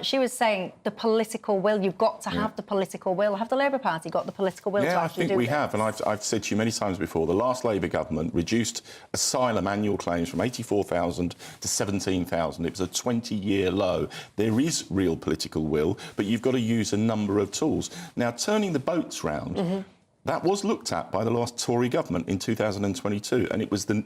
S7: she was saying the political will. You've got to have the political will. Have the Labour Party got the political will to actually do
S14: we
S7: this?
S14: have, and I've said to you many times before, the last Labour government reduced asylum annual claims from 84,000 to 17,000. It was a 20-year low. There is real political will, but you've got to use a number of tools. Now, turning the boats round, that was looked at by the last Tory government in 2022, and it was the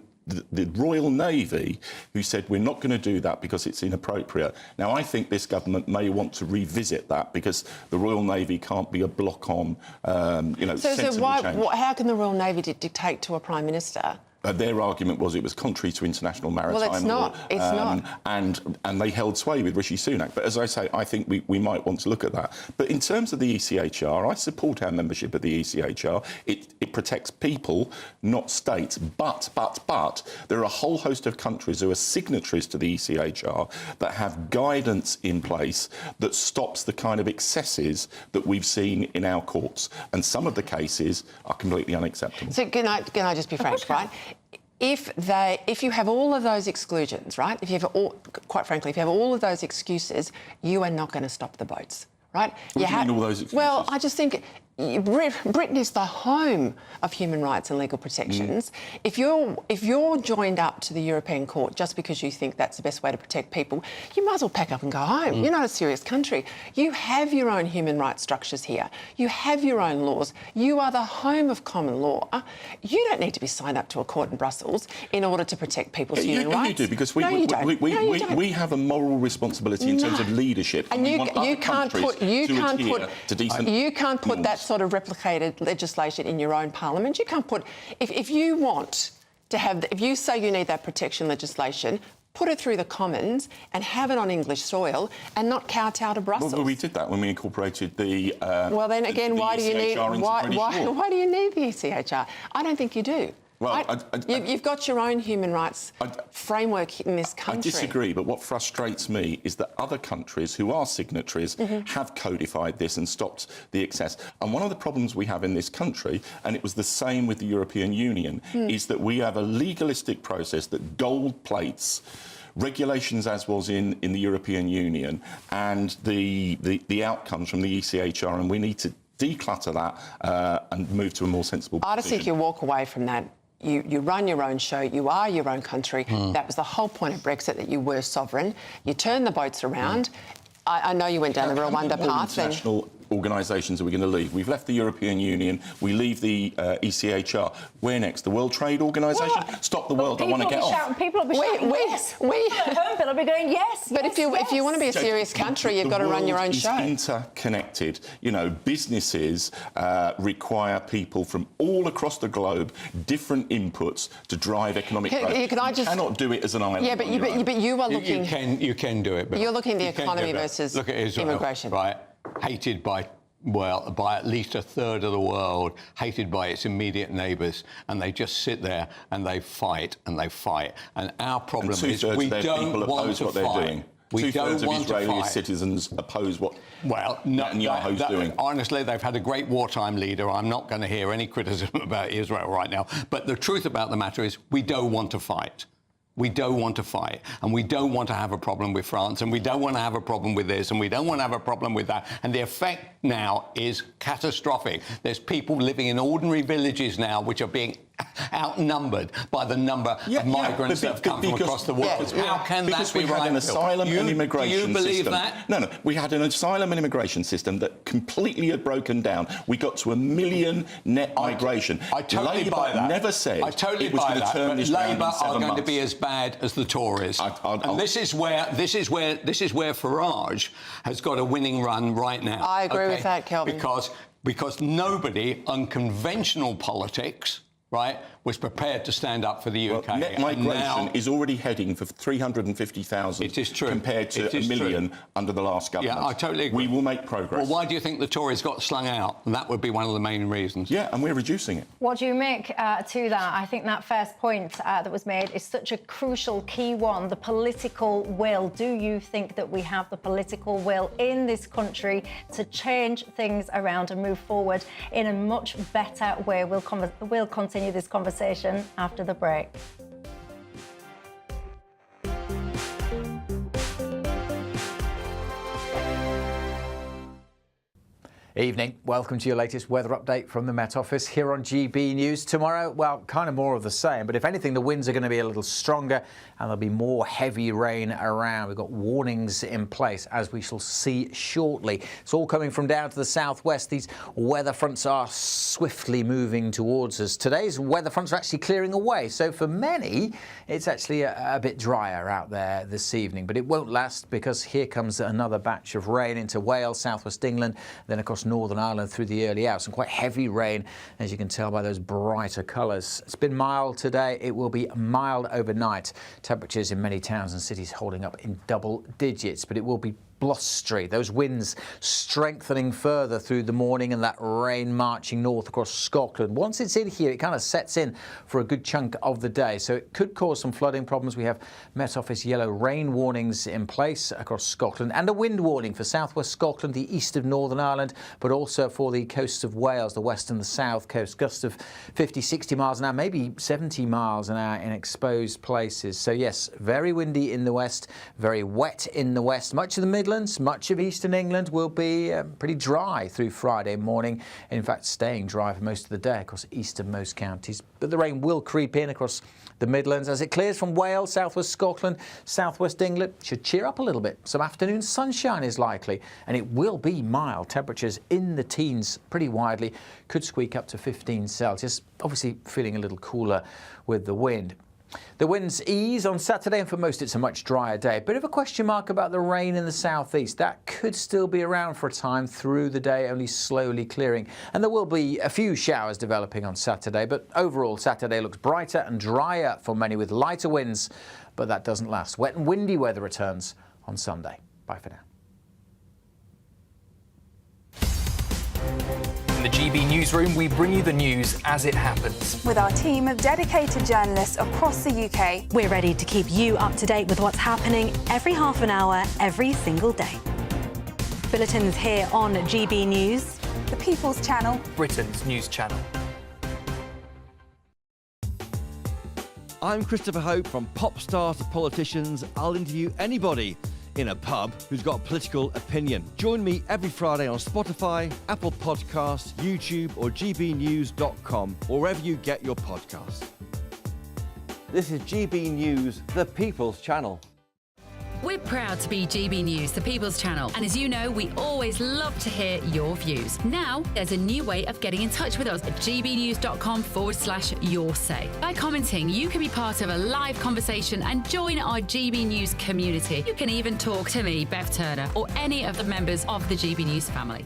S14: Royal Navy who said we're not going to do that because it's inappropriate. Now, I think this government may want to revisit that because the Royal Navy can't be a block on, sensible change.
S11: How can the Royal Navy dictate to a Prime Minister?
S14: Their argument was it was contrary to international maritime law.
S11: Well, it's not. It's not.
S14: And they held sway with Rishi Sunak. But as I say, I think we might want to look at that. But in terms of the ECHR, I support our membership of the ECHR. It protects people, not states. But there are a whole host of countries who are signatories to the ECHR that have guidance in place that stops the kind of excesses that we've seen in our courts. And some of the cases are completely unacceptable.
S11: So can I just be frank, right? If you have all of those exclusions, right? Quite frankly, if you have all of those excuses, you are not going to stop the boats, right?
S14: What do you mean all those excuses?
S11: Well, I just think Britain is the home of human rights and legal protections. If you're joined up to the European Court just because you think that's the best way to protect people, you might as well pack up and go home. You're not a serious country. You have your own human rights structures here. You have your own laws. You are the home of common law. You don't need to be signed up to a court in Brussels in order to protect people's human rights.
S14: You do, because we have a moral responsibility in terms of leadership.
S11: And you
S14: can't put
S11: that sort of replicated legislation in your own parliament. You can't put... If you want to have... If you say you need that protection legislation, put it through the Commons and have it on English soil and not kowtow to Brussels.
S14: Well, we did that when we incorporated the...
S11: well, then again, why do you need the ECHR? I don't think you do.
S14: Well,
S11: you've got your own human rights framework in this country.
S14: I disagree, but what frustrates me is that other countries who are signatories have codified this and stopped the excess. And one of the problems we have in this country, and it was the same with the European Union, is that we have a legalistic process that gold plates regulations as was in the European Union and the outcomes from the ECHR, and we need to declutter that and move to a more sensible position.
S11: I just think you walk away from that. You run your own show, you are your own country. That was the whole point of Brexit, that you were sovereign. You turned the boats around. I know you went down the Rwanda path.
S14: International organisations are we going to leave? We've left the European Union. We leave the ECHR. Where next? The World Trade Organisation? Stop the world. I want to get off.
S7: People will be shouting yes. People at home will be going yes.
S11: But if you want to be a serious country, you've got to run your own show.
S14: It's interconnected. You know, businesses require people from all across the globe, different inputs to drive economic growth. You cannot do it as an island.
S11: Yeah, but you are looking.
S12: You can do it. But
S11: you're looking at the economy versus
S12: look at Israel,
S11: immigration.
S12: Right? Hated by at least a third of the world, hated by its immediate neighbours, and they just sit there and they fight and they fight. And our problem is we don't want to fight.
S14: Two-thirds of Israeli citizens oppose what Netanyahu's doing.
S12: Honestly, they've had a great wartime leader. I'm not going to hear any criticism about Israel right now. But the truth about the matter is we don't want to fight. We don't want to fight, and we don't want to have a problem with France, and we don't want to have a problem with this, and we don't want to have a problem with that. And the effect now is catastrophic. There's people living in ordinary villages now which are being outnumbered by the number of migrants that have come from across the world. How can that be
S14: we had
S12: right?
S14: an asylum and immigration
S12: system. Do you believe
S14: system.
S12: that?
S14: No. We had an asylum and immigration system that completely had broken down. We got to 1 million net migration.
S12: I totally
S14: Labour
S12: buy that.
S14: never said
S12: I totally
S14: it was
S12: buy
S14: going to
S12: that.
S14: turn
S12: But
S14: this round
S12: Labour
S14: in 7
S12: are going
S14: months.
S12: to be as bad as the Tories. And this is where Farage has got a winning run right now.
S11: I agree with that, Kelvin.
S12: Because nobody on conventional politics, right, was prepared to stand up for the UK.
S14: Well, net migration is already heading for 350,000.
S12: It is true.
S14: Compared to 1 million under the last government.
S12: Yeah, I totally agree.
S14: We will make progress.
S12: Well, why do you think the Tories got slung out? And that would be one of the main reasons.
S14: Yeah, and we're reducing it.
S7: What do you make to that? I think that first point that was made is such a crucial key one, the political will. Do you think that we have the political will in this country to change things around and move forward in a much better way? We'll continue this conversation after the break.
S13: Evening. Welcome to your latest weather update from the Met Office here on GB News. Tomorrow, well, kind of more of the same, but if anything, the winds are going to be a little stronger and there'll be more heavy rain around. We've got warnings in place, as we shall see shortly. It's all coming from down to the southwest. These weather fronts are swiftly moving towards us. Today's weather fronts are actually clearing away, so for many, it's actually a bit drier out there this evening, but it won't last because here comes another batch of rain into Wales, southwest England, then across Northern Ireland through the early hours. Some quite heavy rain, as you can tell by those brighter colours. It's been mild today. It will be mild overnight. Temperatures in many towns and cities holding up in double digits, but it will be blustery. Those winds strengthening further through the morning and that rain marching north across Scotland. Once it's in here, it kind of sets in for a good chunk of the day. So it could cause some flooding problems. We have Met Office yellow rain warnings in place across Scotland and a wind warning for southwest Scotland, the east of Northern Ireland, but also for the coasts of Wales, the west and the south coast. Gusts of 50, 60 miles an hour, maybe 70 miles an hour in exposed places. So yes, very windy in the west, very wet in the west. Much of the Midlands, much of eastern England will be pretty dry through Friday morning. In fact, staying dry for most of the day across easternmost counties. But the rain will creep in across the Midlands as it clears from Wales, southwest Scotland, southwest England. Should cheer up a little bit. Some afternoon sunshine is likely, and it will be mild. Temperatures in the teens pretty widely. Could squeak up to 15 Celsius. Obviously feeling a little cooler with the wind. The winds ease on Saturday, and for most it's a much drier day. A bit of a question mark about the rain in the southeast. That could still be around for a time through the day, only slowly clearing. And there will be a few showers developing on Saturday, but overall Saturday looks brighter and drier for many with lighter winds, but that doesn't last. Wet and windy weather returns on Sunday. Bye for now.
S8: In the GB newsroom, we bring you the news as it happens.
S15: With our team of dedicated journalists across the UK, we're ready to keep you up to date with what's happening every half an hour, every single day. Bulletins here on GB News, the People's Channel,
S8: Britain's news channel.
S16: I'm Christopher Hope. From pop stars to politicians, I'll interview anybody in a pub who's got a political opinion. Join me every Friday on Spotify, Apple Podcasts, YouTube or gbnews.com, or wherever you get your podcasts. This is GB News, the People's Channel.
S18: We're proud to be GB News, the People's Channel. And as you know, we always love to hear your views. Now, there's a new way of getting in touch with us at gbnews.com/your say. By commenting, you can be part of a live conversation and join our GB News community. You can even talk to me, Bev Turner, or any of the members of the GB News family.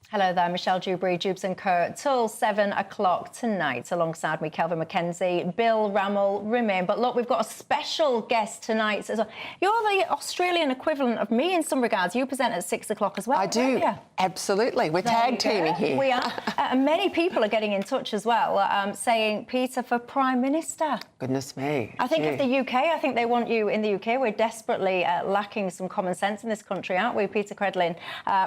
S7: Hello there, Michelle Dewberry, Dewbs & Co. Till 7 o'clock tonight. Alongside me, Kelvin McKenzie, Bill Rammell remain. But look, we've got a special guest tonight as well. You're the Australian equivalent of me in some regards. You present at 6 o'clock as well.
S11: I do, absolutely. We're tag teaming here.
S7: We are. And many people are getting in touch as well, saying, Peter, for Prime Minister.
S11: Goodness me.
S7: I think of the UK, I think they want you in the UK. We're desperately lacking some common sense in this country, aren't we? Peter Credlin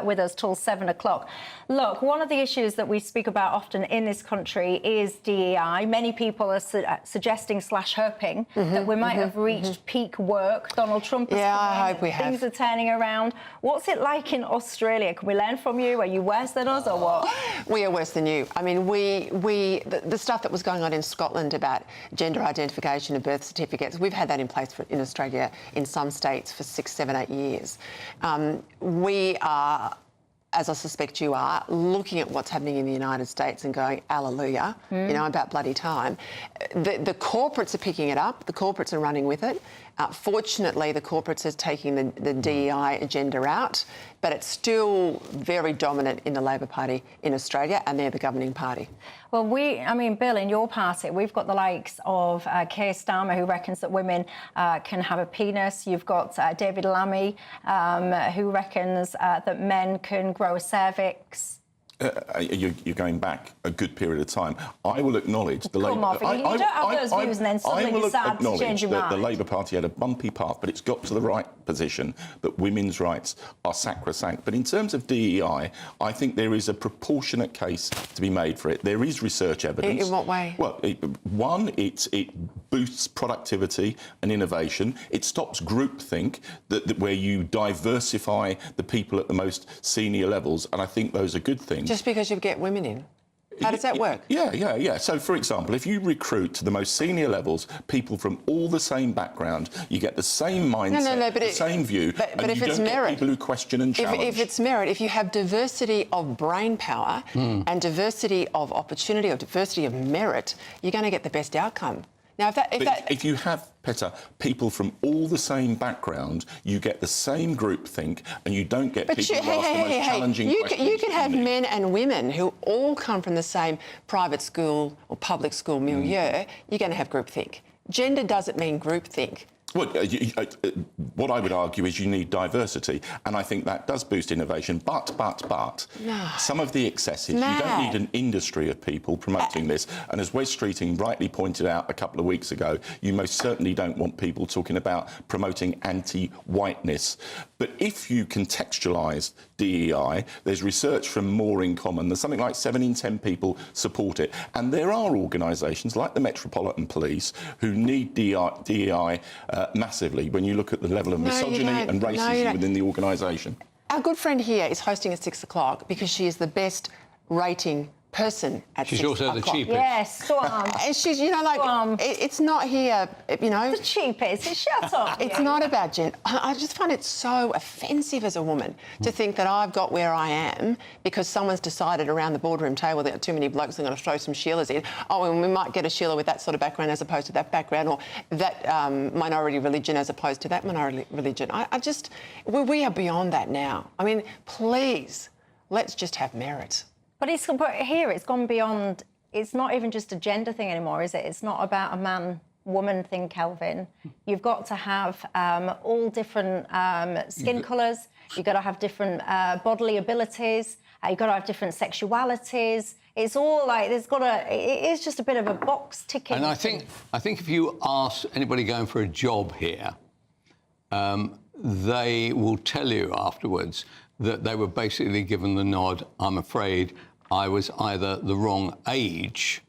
S7: with us till 7 o'clock. Look, one of the issues that we speak about often in this country is DEI. Many people are suggesting / hoping that we might have reached peak work. Donald Trump has come
S11: I
S7: in,
S11: hope we have.
S7: Things are turning around. What's it like in Australia? Can we learn from you? Are you worse than us or what?
S11: We are worse than you. I mean, the stuff that was going on in Scotland about gender identification and birth certificates, we've had that in place in Australia in some states for 6, 7, 8 years. We are, as I suspect you are, looking at what's happening in the United States and going, hallelujah, about bloody time. The corporates are picking it up. The corporates are running with it. Fortunately, the corporates are taking the DEI agenda out, but it's still very dominant in the Labor Party in Australia, and they're the governing party.
S7: Well, Bill, in your party, we've got the likes of Keir Starmer, who reckons that women can have a penis. You've got David Lammy, who reckons that men can grow a cervix.
S14: You're going back a good period of time. I will acknowledge the Labour...
S7: You don't have those views and then suddenly decide to change your mind.
S14: I will acknowledge that the Labour Party had a bumpy path, but it's got to the right position, that women's rights are sacrosanct. But in terms of DEI, I think there is a proportionate case to be made for it. There is research evidence.
S11: In what way?
S14: Well, one, it boosts productivity and innovation. It stops groupthink, where you diversify the people at the most senior levels, and I think those are good things.
S11: Just because you get women in? How does that work?
S14: Yeah. So, for example, if you recruit to the most senior levels people from all the same background, you get the same mindset, the same view,
S11: but
S14: and
S11: if
S14: you
S11: it's
S14: don't
S11: merit,
S14: get people who question and challenge.
S11: If it's merit, if you have diversity of brain power and diversity of opportunity or diversity of merit, you're going to get the best outcome. Now, if
S14: you have, Petter, people from all the same background, you get the same groupthink, and you don't get people who ask the most challenging questions.
S11: You can have men and women who all come from the same private school or public school milieu. You're going to have groupthink. Gender doesn't mean groupthink.
S14: Well, what I would argue is you need diversity, and I think that does boost innovation. But some of the excesses, you don't need an industry of people promoting this. And as Wes Streeting rightly pointed out a couple of weeks ago, you most certainly don't want people talking about promoting anti-whiteness. But if you contextualise DEI, there's research from More in Common. There's something like 7 in 10 people support it. And there are organisations like the Metropolitan Police who need DEI massively when you look at the level of misogyny and racism within the organisation.
S11: Our good friend here is hosting at 6 o'clock because she is the best rating person at 6 o'clock.
S1: She's also the cheapest.
S7: Yes, go on.
S11: And she's, it's not here,
S7: The cheapest. Shut up.
S11: It's not about gender. I just find it so offensive as a woman to think that I've got where I am because someone's decided around the boardroom table that too many blokes are going to throw some Sheilas in. Oh, and we might get a Sheila with that sort of background as opposed to that background, or that minority religion as opposed to that minority religion. We are beyond that now. I mean, please, let's just have merit.
S7: But it's gone beyond. It's not even just a gender thing anymore, is it? It's not about a man-woman thing, Kelvin. You've got to have all different skin colours. You've got to have different bodily abilities. You've got to have different sexualities. It's all like it is just a bit of a box ticking.
S1: And I think if you ask anybody going for a job here, they will tell you afterwards that they were basically given the nod. I'm afraid I was either the wrong age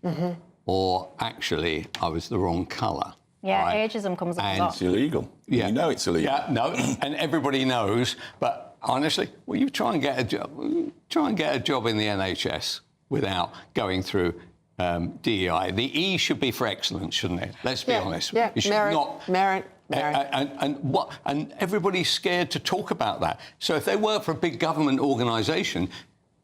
S1: or actually I was the wrong colour.
S7: Yeah,
S1: right?
S7: ageism comes up a
S14: And
S7: lot.
S14: it's illegal.
S1: Yeah.
S14: You know it's illegal.
S1: Yeah, no, and everybody knows. But honestly, well, you try and get a job. Try and get a job in the NHS without going through DEI. The E should be for excellence, shouldn't it? Let's be honest.
S11: Yeah,
S1: You should
S11: merit.
S1: And everybody's scared to talk about that. So if they work for a big government organisation,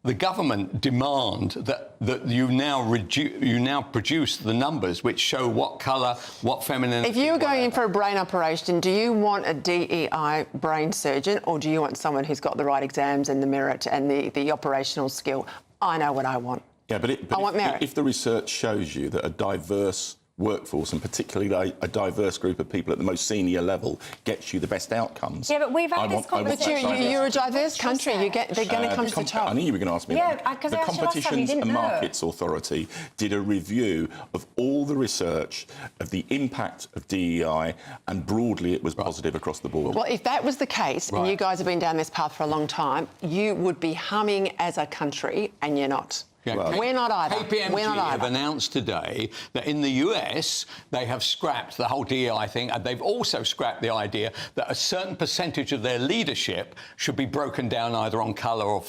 S1: the government demand that you now produce the numbers which show what colour, what femininity.
S11: If you were going in for a brain operation, do you want a DEI brain surgeon or do you want someone who's got the right exams and the merit and the operational skill? I know what I want.
S14: Yeah, but
S11: I want merit.
S14: If the research shows you that a diverse workforce, and particularly a diverse group of people at the most senior level, gets you the best outcomes.
S7: Yeah, but we've had this conversation.
S11: But you're a diverse country. They're going to come to the top.
S14: I knew you were going to ask me that.
S7: Because
S14: the
S7: I asked you last time, you
S14: Competitions
S7: didn't
S14: and
S7: know.
S14: Markets Authority did a review of all the research of the impact of DEI, and broadly it was positive across the board.
S11: Well, if that was the case, and you guys have been down this path for a long time, you would be humming as a country, and you're not.
S1: Yeah,
S11: we're not either.
S1: KPMG have announced today that in the US they have scrapped the whole DEI thing, and they've also scrapped the idea that a certain percentage of their leadership should be broken down either on colour or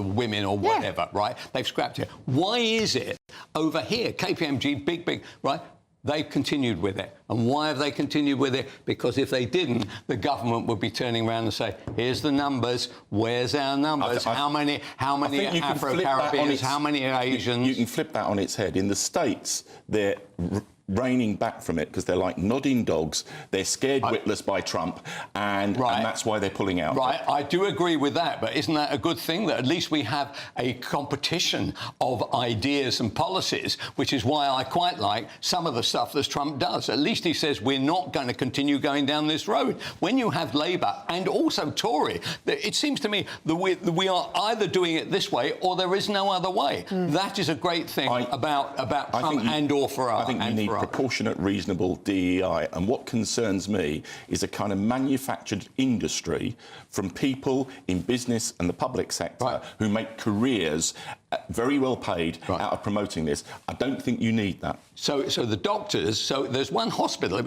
S1: women or whatever, right? They've scrapped it. Why is it over here, KPMG, big, right? They've continued with it. And why have they continued with it? Because if they didn't, the government would be turning around and say, here's the numbers, where's our numbers? How many Afro-Caribbeans, how many Asians?
S14: You can flip that on its head. In the States, they're reining back from it because they're like nodding dogs. They're scared witless by Trump, and that's why they're pulling out.
S1: Right, I do agree with that, but isn't that a good thing that at least we have a competition of ideas and policies, which is why I quite like some of the stuff that Trump does. At least he says we're not going to continue going down this road. When you have Labour and also Tory, it seems to me that we are either doing it this way or there is no other way. That is a great thing about Trump and/or Farage.
S14: I think you need proportionate, reasonable DEI, and what concerns me is a kind of manufactured industry from people in business and the public sector who make careers very well paid out of promoting this. I don't think you need that.
S1: So the doctors. So there's one hospital. It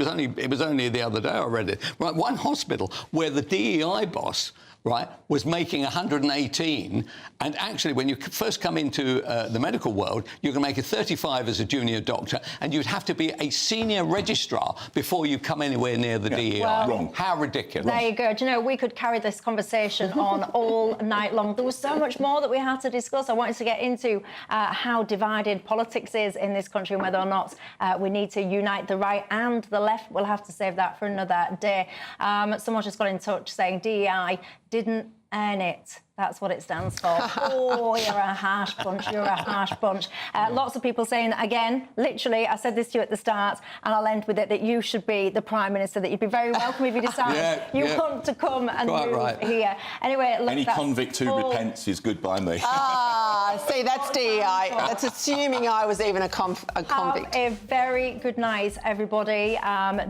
S1: was only the other day I read it. Right, one hospital where the DEI boss, right, was making 118, and actually when you first come into the medical world, you're going to make it 35 as a junior doctor, and you'd have to be a senior registrar before you come anywhere near the DEI.
S7: Well,
S14: wrong.
S1: How ridiculous.
S7: There you go. Do you know, we could carry this conversation on all night long. There was so much more that we had to discuss. I wanted to get into how divided politics is in this country and whether or not we need to unite the right and the left. We'll have to save that for another day. Someone just got in touch saying DEI didn't earn it. That's what it stands for. Oh, you're a harsh bunch. You're a harsh bunch. Lots of people saying, again, literally, I said this to you at the start, and I'll end with it, that you should be the Prime Minister, that you'd be very welcome if you decide you want to come and move here. Anyway, look,
S14: any convict who repents is good by me.
S11: See, that's DEI. That's assuming I was even a convict.
S7: Have a very good night, everybody.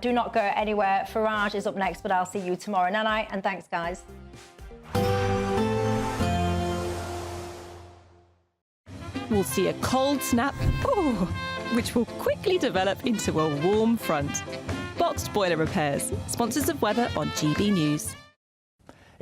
S7: Do not go anywhere. Farage is up next, but I'll see you tomorrow night, and thanks, guys.
S5: We'll see a cold snap, which will quickly develop into a warm front. Boxed Boiler Repairs, sponsors of weather on GB News.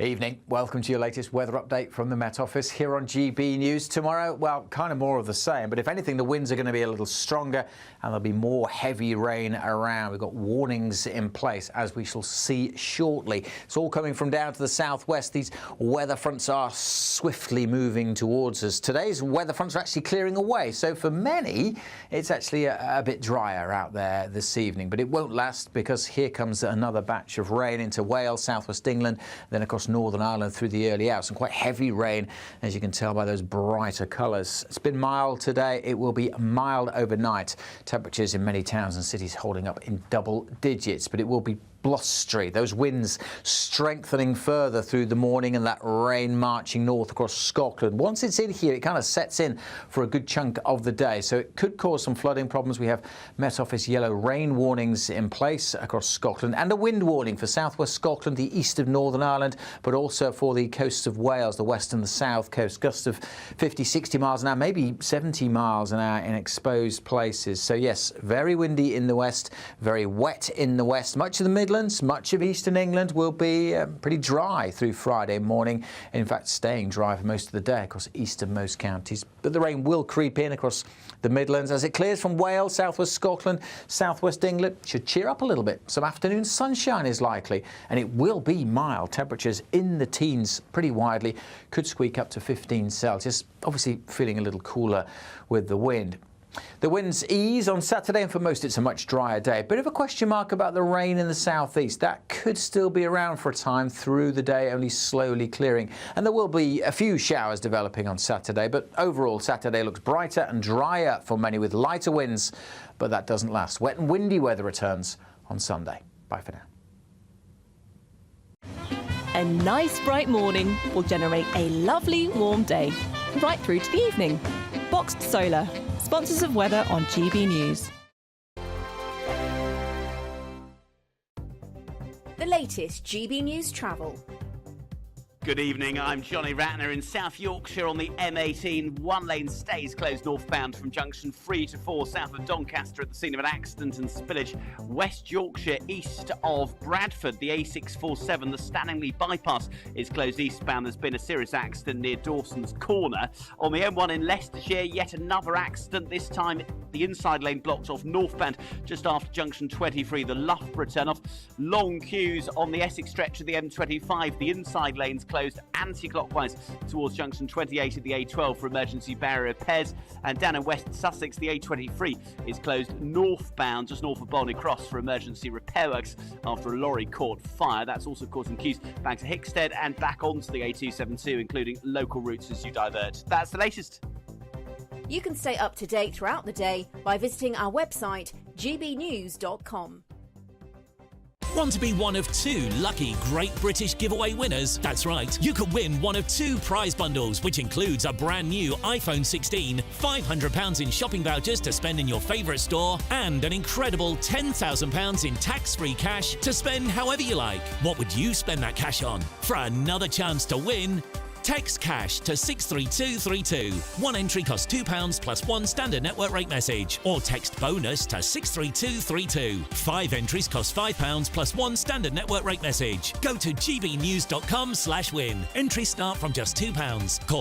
S13: Evening. Welcome to your latest weather update from the Met Office here on GB News. Tomorrow, well, kind of more of the same, but if anything, the winds are going to be a little stronger and there'll be more heavy rain around. We've got warnings in place, as we shall see shortly. It's all coming from down to the southwest. These weather fronts are swiftly moving towards us. Today's weather fronts are actually clearing away, so for many, it's actually a bit drier out there this evening, but it won't last because here comes another batch of rain into Wales, southwest England, then across Northern Ireland through the early hours. Some quite heavy rain, as you can tell by those brighter colours. It's been mild today. It will be mild overnight. Temperatures in many towns and cities holding up in double digits, but it will be blustery. Those winds strengthening further through the morning and that rain marching north across Scotland. Once it's in here, it kind of sets in for a good chunk of the day, so it could cause some flooding problems. We have Met Office yellow rain warnings in place across Scotland and a wind warning for southwest Scotland, the east of Northern Ireland, but also for the coasts of Wales, the west and the south coast. Gusts of 50, 60 miles an hour, maybe 70 miles an hour in exposed places. So yes, very windy in the west, very wet in the west. Much of the Midlands, much of eastern England will be pretty dry through Friday morning. In fact, staying dry for most of the day across easternmost counties. But the rain will creep in across the Midlands as it clears from Wales, southwest Scotland, southwest England. Should cheer up a little bit. Some afternoon sunshine is likely, and it will be mild. Temperatures in the teens pretty widely. Could squeak up to 15 Celsius. Obviously feeling a little cooler with the wind. The winds ease on Saturday, and for most it's a much drier day. A bit of a question mark about the rain in the southeast. That could still be around for a time through the day, only slowly clearing. And there will be a few showers developing on Saturday, but overall Saturday looks brighter and drier for many with lighter winds. But that doesn't last. Wet and windy weather returns on Sunday. Bye for now.
S5: A nice bright morning will generate a lovely warm day, right through to the evening. Boxed Solar, sponsors of weather on GB News.
S19: The latest GB News travel.
S20: Good evening, I'm Johnny Ratner in South Yorkshire on the M18. One lane stays closed northbound from junction 3 to 4 south of Doncaster at the scene of an accident and spillage. West Yorkshire east of Bradford, the A647, the Stanningley bypass is closed eastbound. There's been a serious accident near Dawson's Corner. On the M1 in Leicestershire, yet another accident, this time the inside lane blocked off northbound just after junction 23, the Loughborough turn-off. Long queues on the Essex stretch of the M25, the inside lane's closed anti-clockwise towards junction 28 at the A12 for emergency barrier repairs, and down in West Sussex the A23 is closed northbound just north of Bolney Cross for emergency repair works after a lorry caught fire. That's also causing queues back to Hickstead and back onto the A272, including local routes as you divert. That's the latest.
S19: You can stay up to date throughout the day by visiting our website gbnews.com.
S21: Want to be one of 2 lucky Great British giveaway winners? That's right, you could win one of 2 prize bundles, which includes a brand new iPhone 16, £500 in shopping vouchers to spend in your favourite store, and an incredible £10,000 in tax-free cash to spend however you like. What would you spend that cash on? For another chance to win, text cash to 63232. One entry costs £2 plus 1 standard network rate message, or text bonus to 63232. 5 entries cost £5 plus 1 standard network rate message. Go to gbnews.com/win. Entries start from just £2. Call